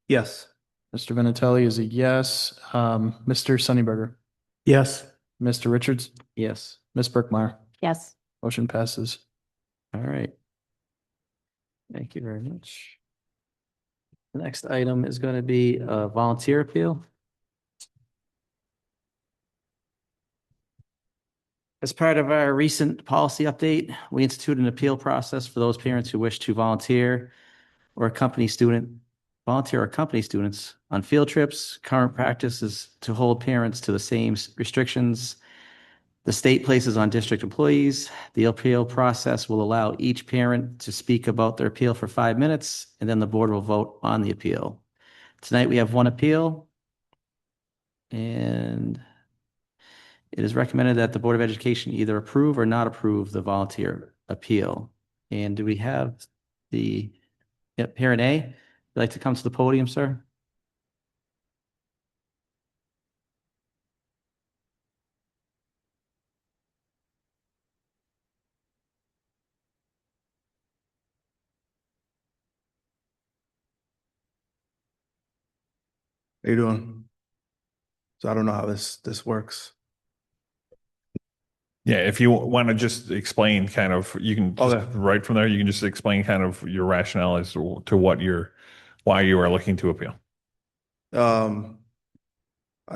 Yes. Mr. Vinatelli is a yes. Mr. Sunnyberger? Yes. Mr. Richards? Yes. Ms. Birkmeyer? Yes. Motion passes. All right. Thank you very much. The next item is going to be a volunteer appeal. As part of our recent policy update, we instituted an appeal process for those parents who wish to volunteer or accompany students on field trips. Current practice is to hold parents to the same restrictions the state places on district employees. The appeal process will allow each parent to speak about their appeal for 5 minutes, and then the board will vote on the appeal. Tonight, we have one appeal, and it is recommended that the Board of Education either approve or not approve the volunteer appeal. And do we have parent A? Would you like to come to the podium, sir? How you doing? So I don't know how this works. Yeah, if you want to just explain kind of, you can right from there, you can just explain kind of your rationale as to why you are looking to appeal. I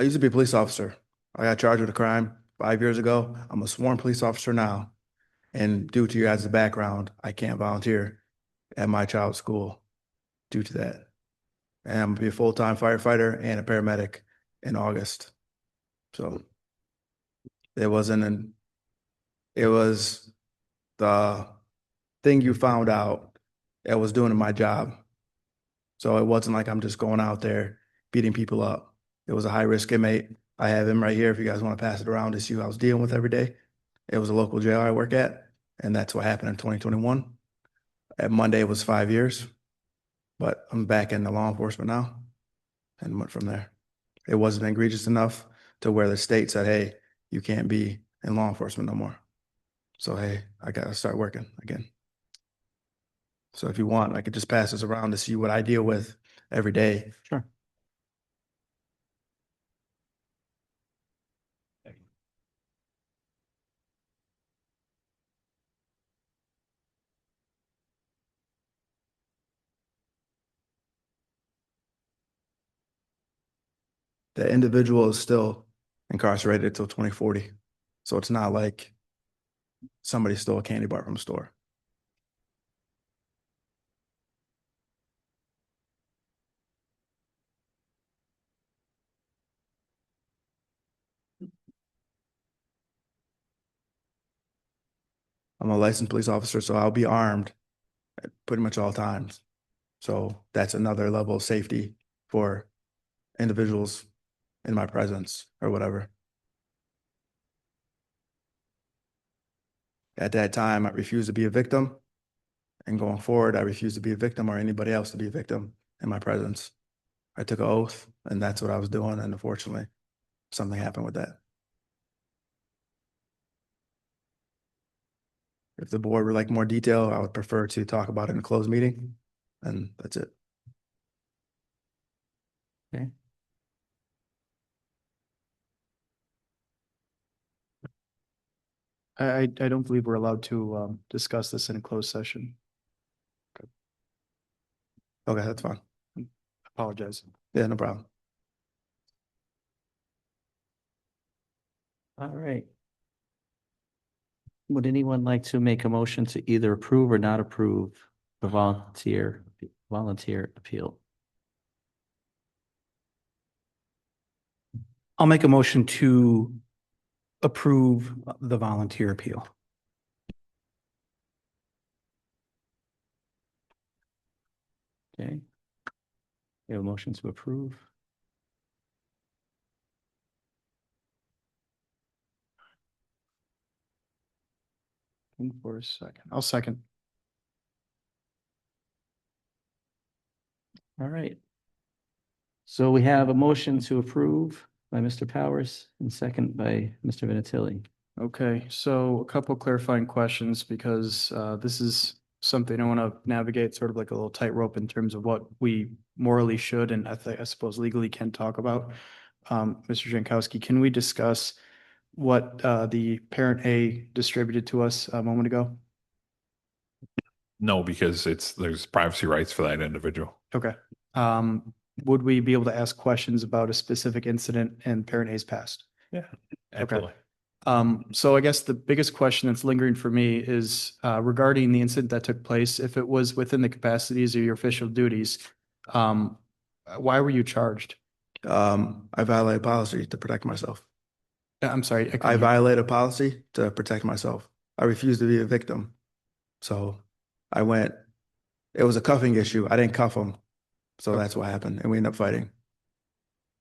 used to be a police officer. I got charged with a crime 5 years ago. I'm a sworn police officer now. And due to your guys' background, I can't volunteer at my child's school due to that. And I'm gonna be a full-time firefighter and a paramedic in August. So it was the thing you found out I was doing in my job. So it wasn't like I'm just going out there beating people up. It was a high-risk inmate. I have him right here if you guys want to pass it around to see who I was dealing with every day. It was a local jail I work at, and that's what happened in 2021. At Monday, it was 5 years, but I'm back in the law enforcement now and went from there. It wasn't egregious enough to where the state said, hey, you can't be in law enforcement no more. So, hey, I gotta start working again. So if you want, I could just pass this around to see what I deal with every day. Sure. The individual is still incarcerated until 2040. So it's not like somebody stole a candy bar from a store. I'm a licensed police officer, so I'll be armed at pretty much all times. So that's another level of safety for individuals in my presence or whatever. At that time, I refused to be a victim. And going forward, I refuse to be a victim or anybody else to be a victim in my presence. I took an oath and that's what I was doing. And unfortunately, something happened with that. If the board would like more detail, I would prefer to talk about it in a closed meeting. And that's it. Okay. I don't believe we're allowed to discuss this in a closed session. Okay, that's fine. Apologize. Yeah, no problem. All right. Would anyone like to make a motion to either approve or not approve the volunteer appeal? I'll make a motion to approve the volunteer appeal. Okay. We have a motion to approve. For a second. I'll second. All right. So we have a motion to approve by Mr. Powers and second by Mr. Vinatieri. Okay, so a couple clarifying questions because this is something I want to navigate sort of like a little tightrope in terms of what we morally should and I suppose legally can talk about. Mr. Jankowski, can we discuss what the parent A distributed to us a moment ago? No, because there's privacy rights for that individual. Okay. Would we be able to ask questions about a specific incident in parent A's past? Yeah, absolutely. So I guess the biggest question that's lingering for me is regarding the incident that took place. If it was within the capacities of your official duties, why were you charged? I violated policy to protect myself. I'm sorry. I violated policy to protect myself. I refused to be a victim. So I went, it was a cuffing issue. I didn't cuff him. So that's what happened. And we ended up fighting.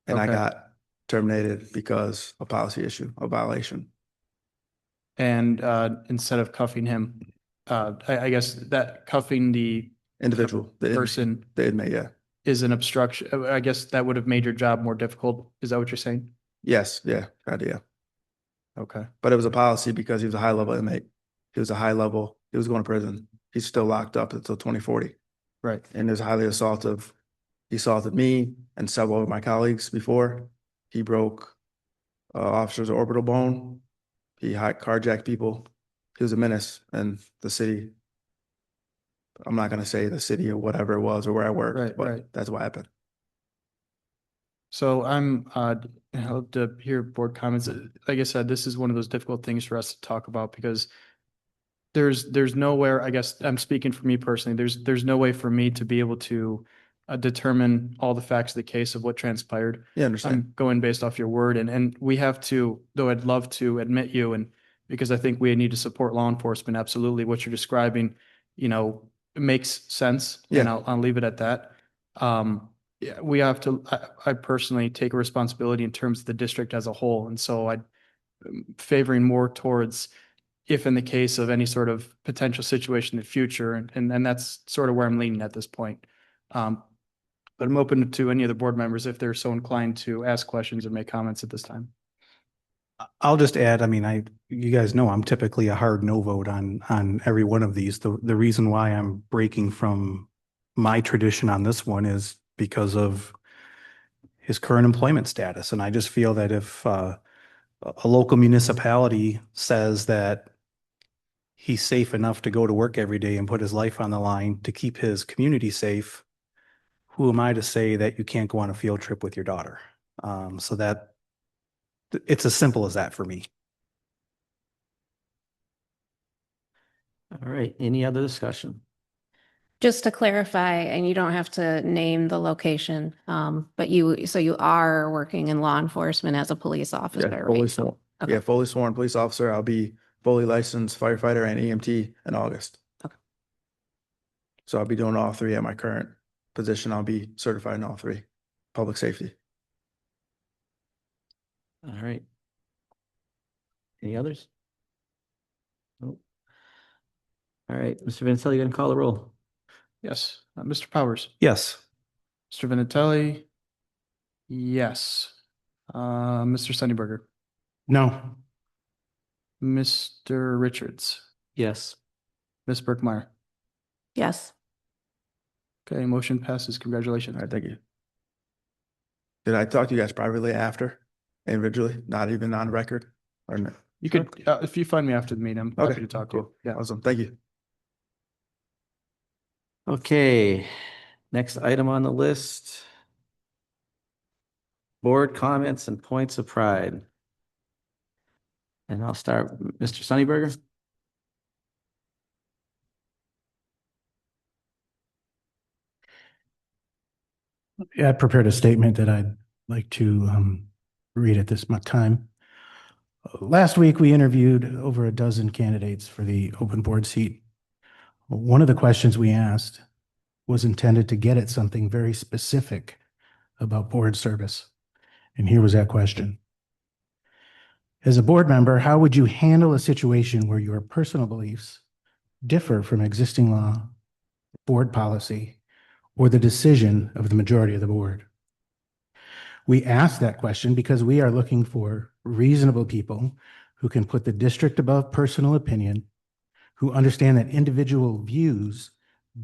And I Okay. got terminated because of policy issue, a violation. And instead of cuffing him, I guess that cuffing the Individual, the person inmate, yeah. is an obstruction. I guess that would have made your job more difficult. Is that what you're saying? Yes, yeah, idea. Okay. But it was a policy because he was a high level inmate. He was a high level, he was going to prison. He's still locked up until 2040. Right. And there's highly assaultive. He assaulted me and several of my colleagues before. He broke officer's orbital bone. He carjacked people. He was a menace in the city. I'm not going to say the city or whatever it was or where I worked, Right, but right. that's what happened. So I hope to hear board comments. Like I said, this is one of those difficult things for us to talk about because there's nowhere, I guess I'm speaking for me personally, there's no way for me to be able to determine all the facts of the case of what transpired. Yeah, I understand. I'm going based off your word and we have to, though I'd love to admit you and because I think we need to support law enforcement. Absolutely. What you're describing, makes sense. And Yeah. I'll leave it at that. Yeah, we have to, I personally take a responsibility in terms of the district as a whole. And so I'm favoring more towards if in the case of any sort of potential situation in the future, and that's sort of where I'm leaning at this point. But I'm open to any of the board members if they're so inclined to ask questions or make comments at this time. I'll just add, I mean, you guys know I'm typically a hard no vote on every one of these. The reason why I'm breaking from my tradition on this one is because of his current employment status. And I just feel that if a local municipality says that he's safe enough to go to work every day and put his life on the line to keep his community safe, who am I to say that you can't go on a field trip with your daughter? So that it's as simple as that for me. All right, any other discussion? Just to clarify, and you don't have to name the location, but so you are working in law enforcement as a police officer, Yeah, right? fully sworn. Okay. Yeah, fully sworn police officer. I'll be fully licensed firefighter and EMT in August. Okay. So I'll be doing all three at my current position. I'll be certified in all three. Public safety. All right. Any others? Nope. All right, Mr. Vincelli, you gonna call the roll? Yes. Mr. Powers, Yes. Mr. Vinatelli. Yes. Mr. Sunnyberger, No. Mr. Richards, Yes. Ms. Burkmeyer. Yes. Okay, motion passes. Congratulations. All right, thank you. Did I talk to you guys privately after, individually, not even on record? Or no? You could, if you find me after the meeting, I'm Okay, happy to talk to you. cool. Yeah. Awesome. Thank you. Okay, next item on the list. Board comments and points of pride. And I'll start, Mr. Sunnyberger. Yeah, I prepared a statement that I'd like to read at this time. Last week, we interviewed over a dozen candidates for the open board seat. One of the questions we asked was intended to get at something very specific about board service. And here was that question. As a board member, how would you handle a situation where your personal beliefs differ from existing law, board policy, or the decision of the majority of the board? We ask that question because we are looking for reasonable people who can put the district above personal opinion, who understand that individual views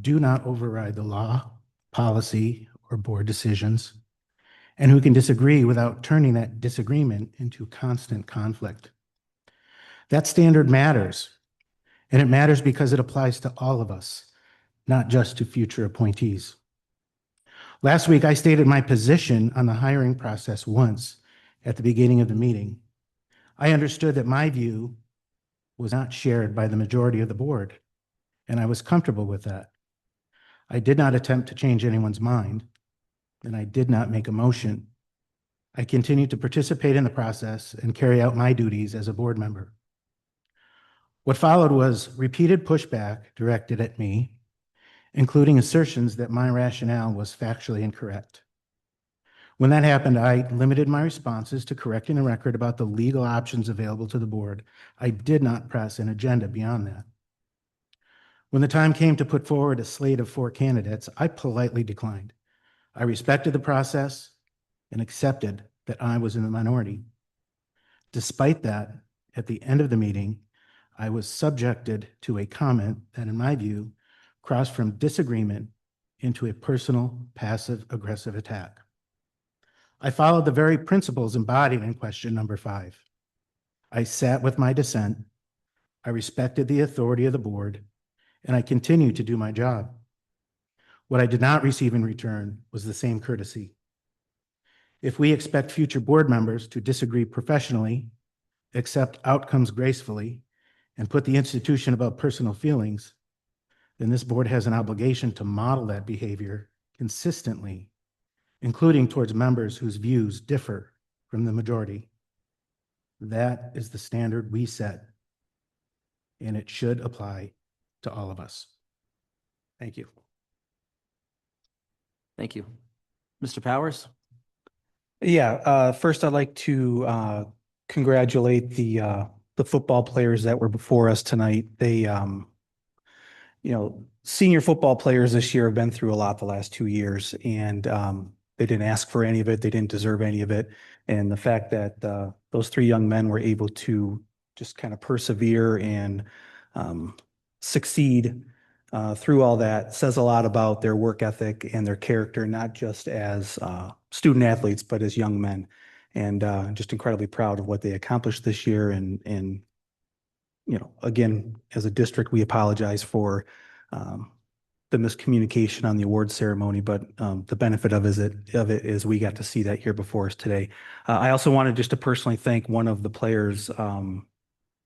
do not override the law, policy, or board decisions, and who can disagree without turning that disagreement into constant conflict. That standard matters, and it matters because it applies to all of us, not just to future appointees. Last week, I stated my position on the hiring process once at the beginning of the meeting. I understood that my view was not shared by the majority of the board, and I was comfortable with that. I did not attempt to change anyone's mind, and I did not make a motion. I continued to participate in the process and carry out my duties as a board member. What followed was repeated pushback directed at me, including assertions that my rationale was factually incorrect. When that happened, I limited my responses to correcting the record about the legal options available to the board. I did not press an agenda beyond that. When the time came to put forward a slate of 4 candidates, I politely declined. I respected the process and accepted that I was in the minority. Despite that, at the end of the meeting, I was subjected to a comment that, in my view, crossed from disagreement into a personal, passive-aggressive attack. I followed the very principles embodied in question number 5. I sat with my dissent, I respected the authority of the board, and I continued to do my job. What I did not receive in return was the same courtesy. If we expect future board members to disagree professionally, accept outcomes gracefully, and put the institution above personal feelings, then this board has an obligation to model that behavior consistently, including towards members whose views differ from the majority. That is the standard we set, and it should apply to all of us. Thank you. Thank you. Mr. Powers? Yeah, first I'd like to congratulate the football players that were before us tonight. They, senior football players this year have been through a lot the last 2 years, and They didn't ask for any of it. They didn't deserve any of it. And the fact that those three young men were able to just kind of persevere and succeed through all that says a lot about their work ethic and their character, not just as student athletes, but as young men. And just incredibly proud of what they accomplished this year. And you know, again, as a district, we apologize for the miscommunication on the award ceremony, but the benefit of it is we got to see that here before us today. I also wanted just to personally thank one of the players'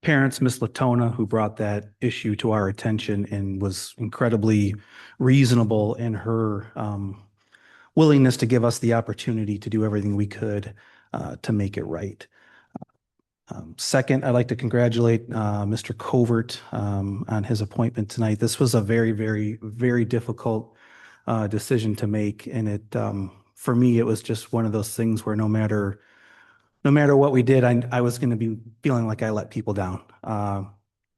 parents, Miss Latona, who brought that issue to our attention and was incredibly reasonable in her willingness to give us the opportunity to do everything we could to make it right. Second, I'd like to congratulate Mr. Covert on his appointment tonight. This was a very, very, very difficult decision to make, and it for me it was just one of those things where no matter what we did, I was going to be feeling like I let people down.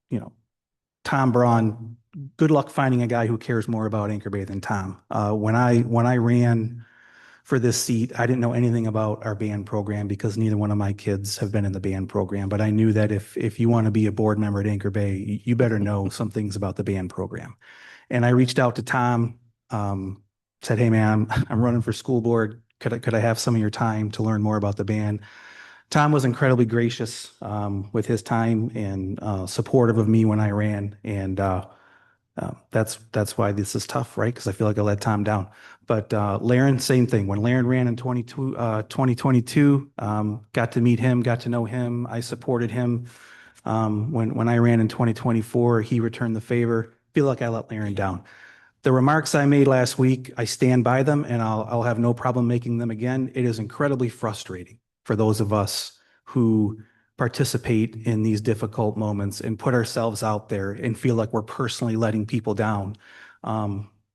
You know, Tom Braun, good luck finding a guy who cares more about Anchor Bay than Tom. When I ran for this seat, I didn't know anything about our band program because neither one of my kids have been in the band program. But I knew that if you want to be a board member at Anchor Bay, you better know some things about the band program. And I reached out to Tom, said, "Hey man, I'm running for school board. Could I have some of your time to learn more about the band?" Tom was incredibly gracious with his time and supportive of me when I ran. And that's why this is tough, right? Because I feel like I let Tom down. But Laren, same thing. When Laren ran in 2022, got to meet him, got to know him. I supported him. When I ran in 2024, he returned the favor. Feel like I let Laren down. The remarks I made last week, I stand by them, and I'll have no problem making them again. It is incredibly frustrating for those of us who participate in these difficult moments and put ourselves out there and feel like we're personally letting people down.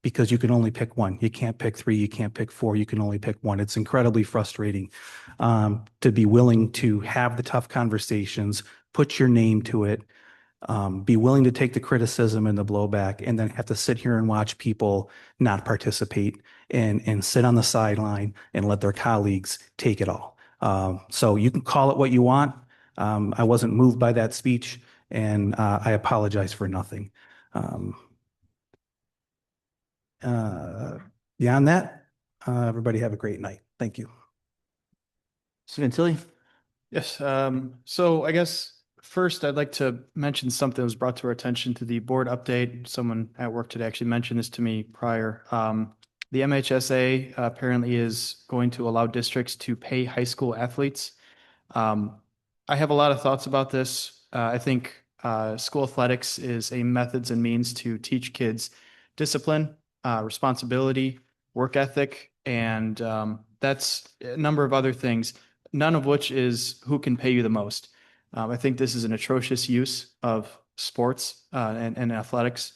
Because you can only pick one. You can't pick three, you can't pick four, you can only pick one. It's incredibly frustrating to be willing to have the tough conversations, put your name to it, be willing to take the criticism and the blowback, and then have to sit here and watch people not participate and sit on the sideline and let their colleagues take it all. So you can call it what you want. I wasn't moved by that speech, and I apologize for nothing. Beyond that, everybody have a great night. Thank you. Mr. Gentili? Yes, so I guess first I'd like to mention something that was brought to our attention to the board update. Someone at work today actually mentioned this to me prior. The MHSA apparently is going to allow districts to pay high school athletes. I have a lot of thoughts about this. I think school athletics is a methods and means to teach kids discipline, responsibility, work ethic, and that's a number of other things, none of which is who can pay you the most. I think this is an atrocious use of sports and athletics.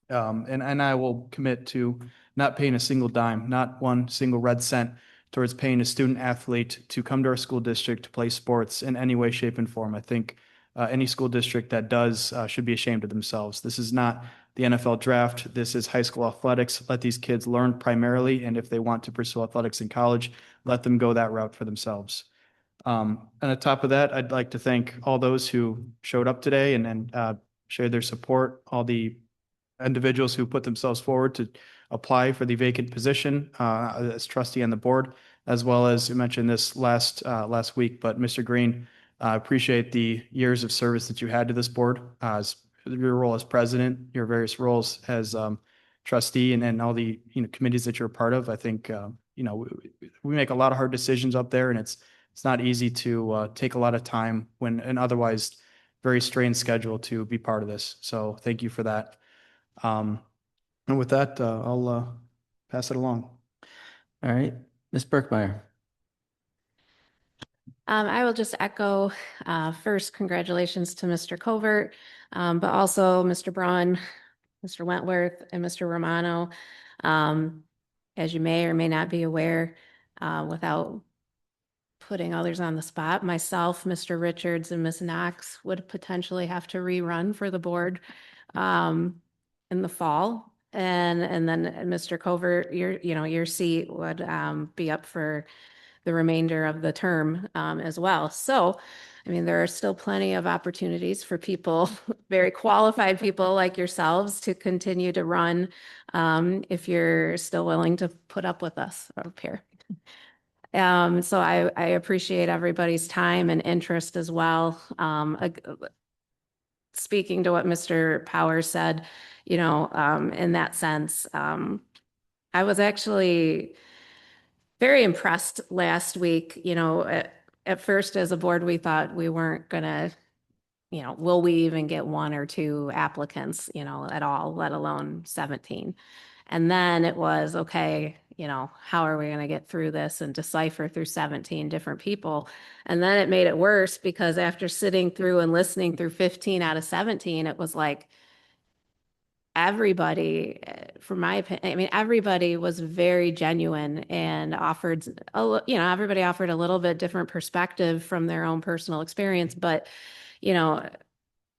And I will commit to not paying a single dime, not one single red cent towards paying a student athlete to come to our school district to play sports in any way, shape, and form. I think any school district that does should be ashamed of themselves. This is not the NFL draft. This is high school athletics. Let these kids learn primarily, and if they want to pursue athletics in college, let them go that route for themselves. And on top of that, I'd like to thank all those who showed up today and shared their support, all the individuals who put themselves forward to apply for the vacant position as trustee on the board, as well as you mentioned this last week. But Mr. Green, I appreciate the years of service that you had to this board, as your role as president, your various roles as trustee, and all the committees that you're a part of. I think we make a lot of hard decisions up there, and it's not easy to take a lot of time when an otherwise very strained schedule to be part of this. So thank you for that. And with that, I'll pass it along. All right, Ms. Birkmeyer. I will just echo first, congratulations to Mr. Covert, but also Mr. Braun, Mr. Wentworth, and Mr. Romano. As you may or may not be aware, without putting others on the spot, myself, Mr. Richards, and Ms. Knox would potentially have to rerun for the board in the fall. And then Mr. Covert, your seat would be up for the remainder of the term as well. So, I mean, there are still plenty of opportunities for people, very qualified people like yourselves, to continue to run if you're still willing to put up with us up here. So I appreciate everybody's time and interest as well. Speaking to what Mr. Powers said, in that sense, I was actually very impressed last week. At first as a board, we thought we weren't gonna, will we even get 1 or 2 applicants, at all, let alone 17. And then it was, okay, how are we gonna get through this and decipher through 17 different people? And then it made it worse because after sitting through and listening through 15 out of 17, it was like, everybody, from my opinion, I mean, everybody was very genuine and offered, everybody offered a little bit different perspective from their own personal experience, but,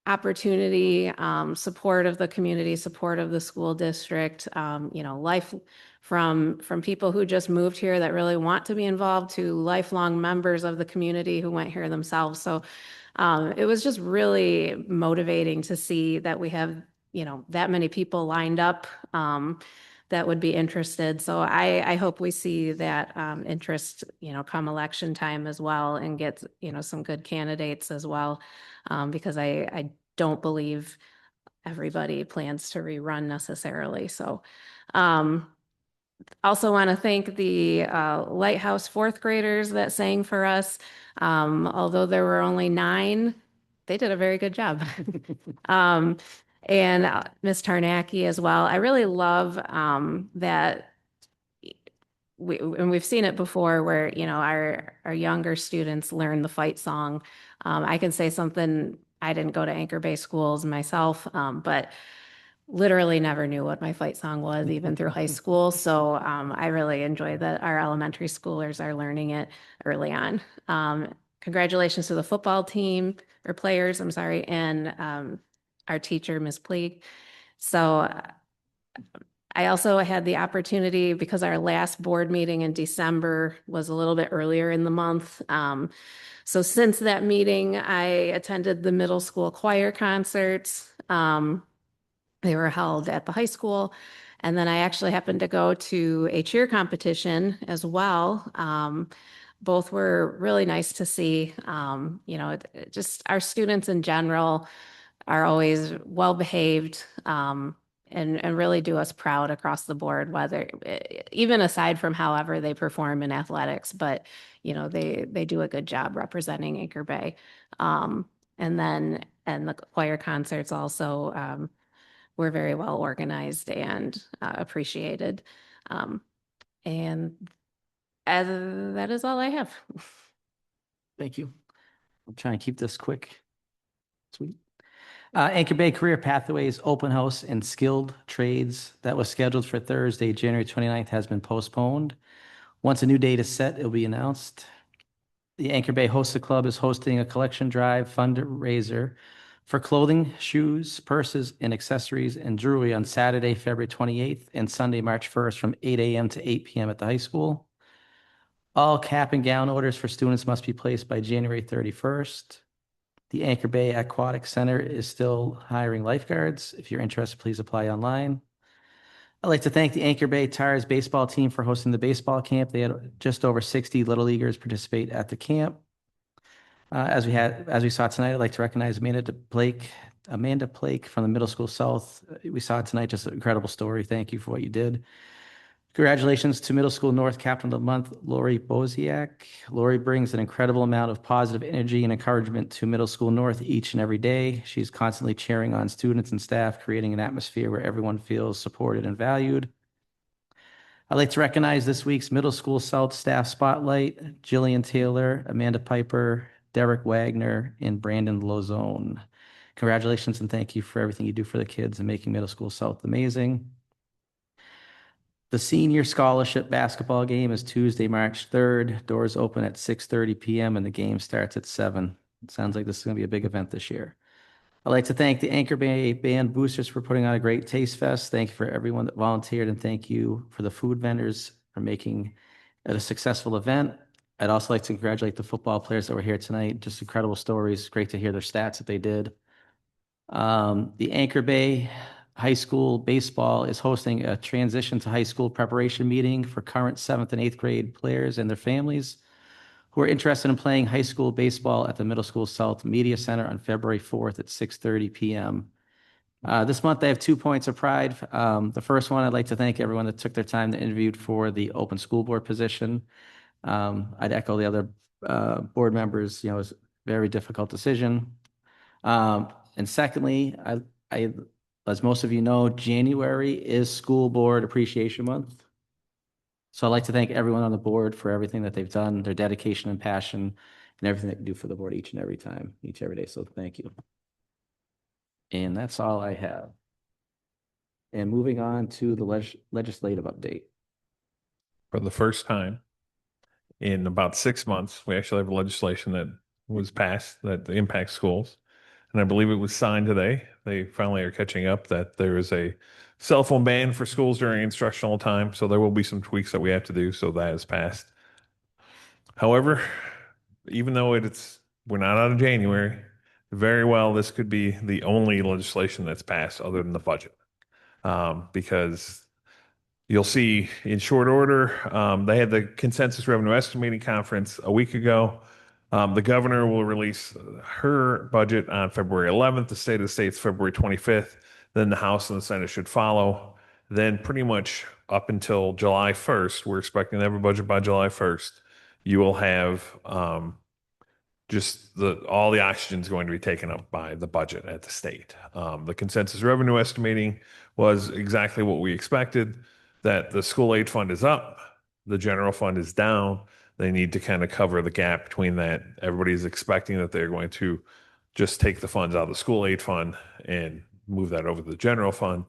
opportunity, support of the community, support of the school district, life from people who just moved here that really want to be involved to lifelong members of the community who went here themselves. So it was just really motivating to see that we have that many people lined up that would be interested. So I hope we see that interest, come election time as well, and get, some good candidates as well, because I don't believe everybody plans to rerun necessarily. So also want to thank the Lighthouse 4th graders that sang for us. Although there were only 9, they did a very good job. And Ms. Tarnacki as well. I really love that and we've seen it before where, our younger students learn the fight song. I can say something, I didn't go to Anchor Bay schools myself, but literally never knew what my fight song was, even through high school. So I really enjoy that our elementary schoolers are learning it early on. Congratulations to the football team, or players, I'm sorry, and our teacher, Ms. Pleag. So I also had the opportunity, because our last board meeting in December was a little bit earlier in the month. So since that meeting, I attended the middle school choir concerts. They were held at the high school. And then I actually happened to go to a cheer competition as well. Both were really nice to see. Just our students in general are always well behaved, and really do us proud across the board, whether even aside from however they perform in athletics, but they do a good job representing Anchor Bay. And the choir concerts also were very well organized and appreciated. And that is all I have. Thank you. I'll try and keep this quick. Sweet. Anchor Bay Career Pathways Open House and Skilled Trades that was scheduled for Thursday, January 29th has been postponed. Once a new date is set, it will be announced. The Anchor Bay Hosta Club is hosting a collection drive fundraiser for clothing, shoes, purses, and accessories and jewelry on Saturday, February 28th and Sunday, March 1st from 8 a.m. to 8 p.m. at the high school. All cap and gown orders for students must be placed by January 31st. The Anchor Bay Aquatic Center is still hiring lifeguards. If you're interested, please apply online. I'd like to thank the Anchor Bay Tires baseball team for hosting the baseball camp. They had just over 60 Little Leaguers participate at the camp. As we saw tonight, I'd like to recognize Amanda Plake from the Middle School South. We saw tonight, just an incredible story. Thank you for what you did. Congratulations to Middle School North Captain of the Month, Lori Boziak. Lori brings an incredible amount of positive energy and encouragement to Middle School North each and every day. She's constantly cheering on students and staff, creating an atmosphere where everyone feels supported and valued. I'd like to recognize this week's Middle School South Staff Spotlight, Jillian Taylor, Amanda Piper, Derek Wagner, and Brandon Lozone. Congratulations and thank you for everything you do for the kids and making Middle School South amazing. The senior scholarship basketball game is Tuesday, March 3rd. Doors open at 6:30 p.m. and the game starts at 7. It sounds like this is going to be a big event this year. I'd like to thank the Anchor Bay Band Boosters for putting on a great Taste Fest. Thank you for everyone that volunteered, and thank you for the food vendors for making it a successful event. I'd also like to congratulate the football players that were here tonight. Just incredible stories. Great to hear their stats that they did. The Anchor Bay High School Baseball is hosting a transition to high school preparation meeting for current 7th and 8th grade players and their families who are interested in playing high school baseball at the Middle School South Media Center on February 4th at 6:30 p.m. This month, I have 2 points of pride. The first one, I'd like to thank everyone that took their time to interviewed for the open school board position. I'd echo the other board members, it was a very difficult decision. And secondly, as most of you know, January is School Board Appreciation Month. So I'd like to thank everyone on the board for everything that they've done, their dedication and passion, and everything they do for the board each and every day. So thank you. And that's all I have. And moving on to the legislative update. For the first time in about 6 months, we actually have legislation that was passed that impacts schools. And I believe it was signed today. They finally are catching up that there is a cell phone ban for schools during instructional time. So there will be some tweaks that we have to do. So that is passed. However, even though we're not out of January, very well, this could be the only legislation that's passed other than the budget. Because you'll see in short order, they had the consensus revenue estimating conference a week ago. The governor will release her budget on February 11th, the state of the state's February 25th. Then the House and the Senate should follow. Then pretty much up until July 1st, we're expecting to have a budget by July 1st. You will have just all the oxygen is going to be taken up by the budget at the state. The consensus revenue estimating was exactly what we expected, that the school aid fund is up, the general fund is down. They need to kind of cover the gap between that. Everybody's expecting that they're going to just take the funds out of the school aid fund and move that over to the general fund.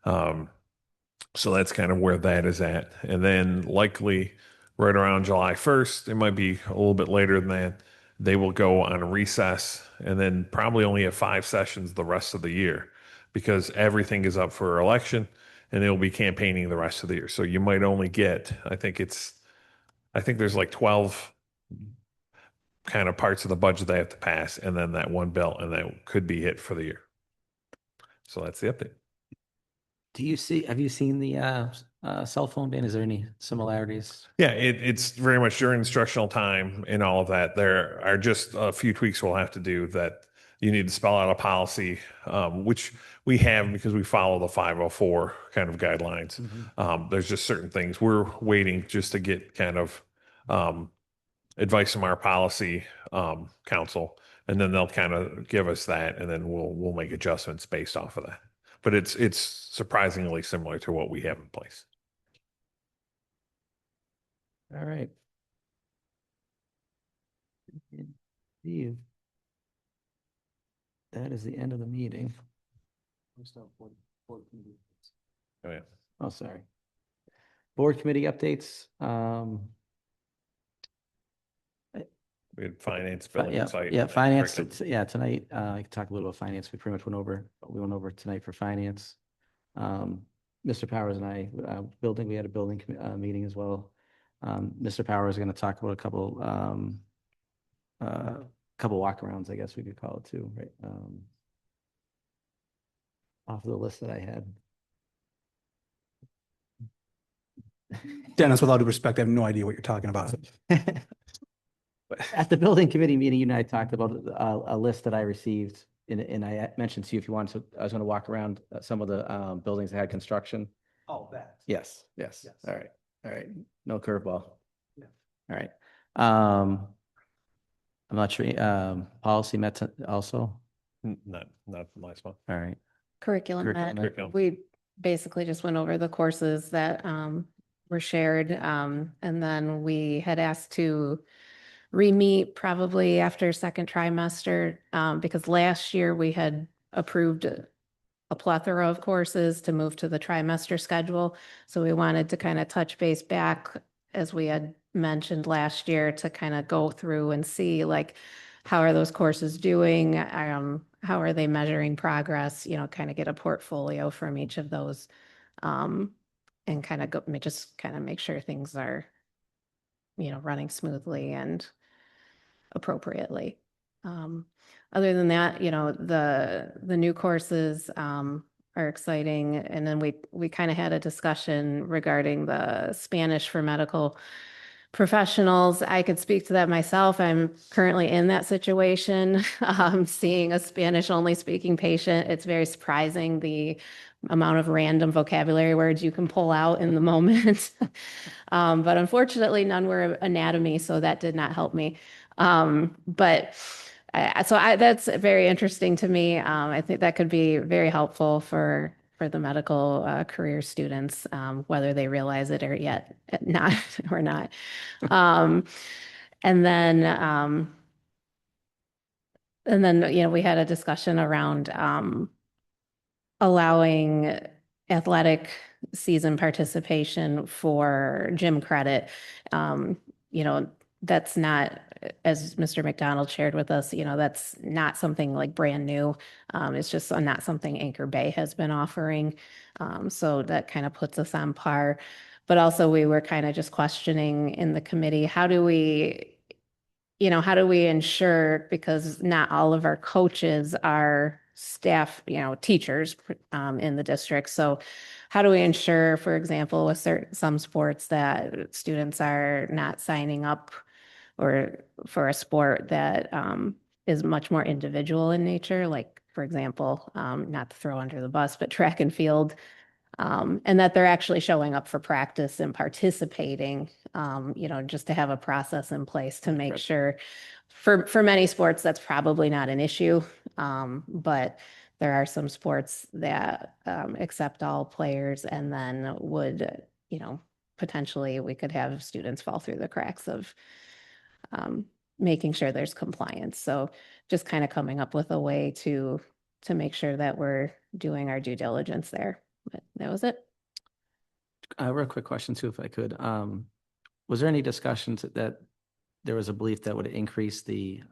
So that's kind of where that is at. And then likely right around July 1st, it might be a little bit later than that, they will go on a recess and then probably only have 5 sessions the rest of the year because everything is up for election and they'll be campaigning the rest of the year. So you might only get, I think there's like 12 kind of parts of the budget they have to pass and then that one bill, and that could be it for the year. So that's the update. Have you seen the cell phone ban? Is there any similarities? Yeah, it's very much during instructional time and all of that. There are just a few tweaks we'll have to do that you need to spell out a policy, which we have because we follow the 504 kind of guidelines. There's just certain things we're waiting just to get kind of advice from our policy council, and then they'll kind of give us that, and then we'll make adjustments based off of that. But it's surprisingly similar to what we have in place. All right. Steve, that is the end of the meeting. Oh, yeah. Oh, sorry. Board committee updates. We had finance, building, Yeah, site. yeah, and finance. curriculum. Yeah, tonight, I could talk a little about finance. We pretty much we went over tonight for finance. Mr. Powers and I, we had a building meeting as well. Mr. Powers is going to talk about a couple walkarounds, I guess we could call it too, right? Off of the list that I had. Dennis, with all due respect, I have no idea what you're talking about. At the building committee meeting, you and I talked about a list that I received, and I mentioned to you if you wanted to, I was going to walk around some of the buildings that had construction. Oh, that. Yes. All right. No curveball. Yeah. All right. I'm not sure. Policy met also. Not last month. All right. Curriculum Curriculum. met. We basically just went over the courses that were shared. And then we had asked to re-meet probably after second trimester because last year we had approved a plethora of courses to move to the trimester schedule. So we wanted to kind of touch base back, as we had mentioned last year, to kind of go through and see like how are those courses doing? How are they measuring progress? Kind of get a portfolio from each of those. And kind of just kind of make sure things are, running smoothly and appropriately. Other than that, the new courses are exciting. And then we kind of had a discussion regarding the Spanish for medical professionals. I could speak to that myself. I'm currently in that situation, seeing a Spanish only speaking patient. It's very surprising the amount of random vocabulary words you can pull out in the moment. But unfortunately, none were anatomy, so that did not help me. That's very interesting to me. I think that could be very helpful for the medical career students, whether they realize it or yet not or not. And then we had a discussion around allowing athletic season participation for gym credit. That's not, as Mr. McDonald shared with us, that's not something like brand new. It's just not something Anchor Bay has been offering. So that kind of puts us on par. But also we were kind of just questioning in the committee, how do we ensure, because not all of our coaches are staff, teachers in the district. So how do we ensure, for example, with some sports that students are not signing up or for a sport that is much more individual in nature, like, for example, not to throw under the bus, but track and field, and that they're actually showing up for practice and participating, just to have a process in place to make sure for many sports, that's probably not an issue. But there are some sports that accept all players and then would, potentially we could have students fall through the cracks of making sure there's compliance. So just kind of coming up with a way to make sure that we're doing our due diligence there. But that was it. Real quick question too, if I could. Was there any discussions that there was a belief that would increase the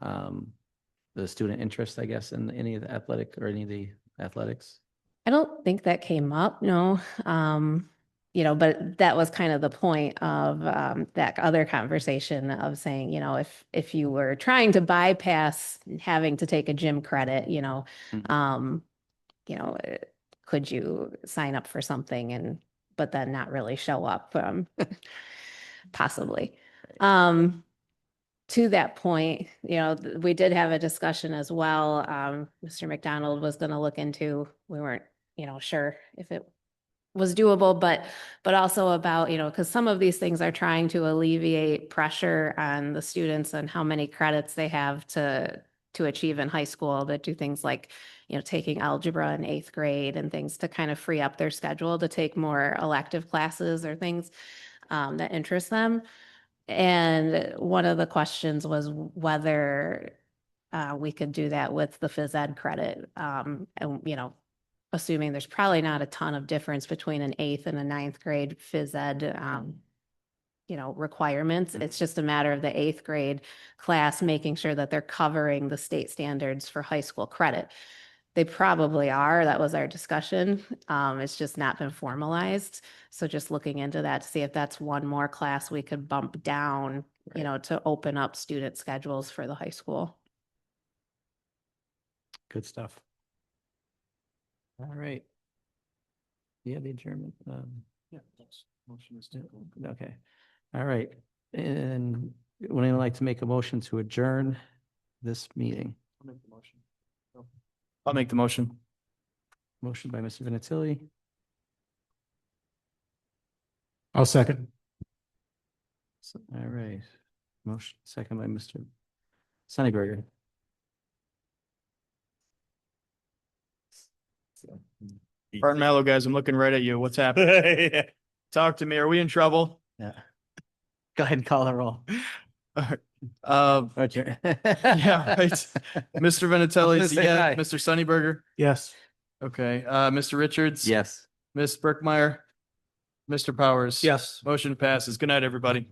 student interest, I guess, in any of the athletic or any of the athletics? I don't think that came up, no. But that was kind of the point of that other conversation of saying, if you were trying to bypass having to take a gym credit, could you sign up for something but then not really show up? Possibly. To that point, we did have a discussion as well. Mr. McDonald was going to look into, we weren't, sure if it was doable, but also about, because some of these things are trying to alleviate pressure on the students and how many credits they have to achieve in high school, that do things like, taking algebra in 8th grade and things to kind of free up their schedule to take more elective classes or things that interest them. And one of the questions was whether we could do that with the phys ed credit. And, assuming there's probably not a ton of difference between an 8th and a 9th grade phys ed, requirements. It's just a matter of the 8th grade class making sure that they're covering the state standards for high school credit. They probably are. That was our discussion. It's just not been formalized. So just looking into that to see if that's one more class we could bump down, to open up student schedules for the high school. Good stuff. All right. Yeah, the adjournment. Yeah, that's motion is Okay. All right. And would anyone like to make a motion to adjourn this meeting? I'll make the motion. I'll make the motion. Motion by Mr. Vinatieri, I'll second. all right. Motion second by Mr. Sunnyberger. Barton Mallow, guys, I'm looking right at you. What's happening? Talk to me. Are we in trouble? Yeah. Go ahead and call the roll. Yeah, right. Mr. Vinatelli, say yeah. aye. Mr. Sunnyberger. Yes. Okay. Mr. Richards. Yes. Ms. Berkmeyer. Mr. Powers. Yes. Motion passes. Good night, everybody.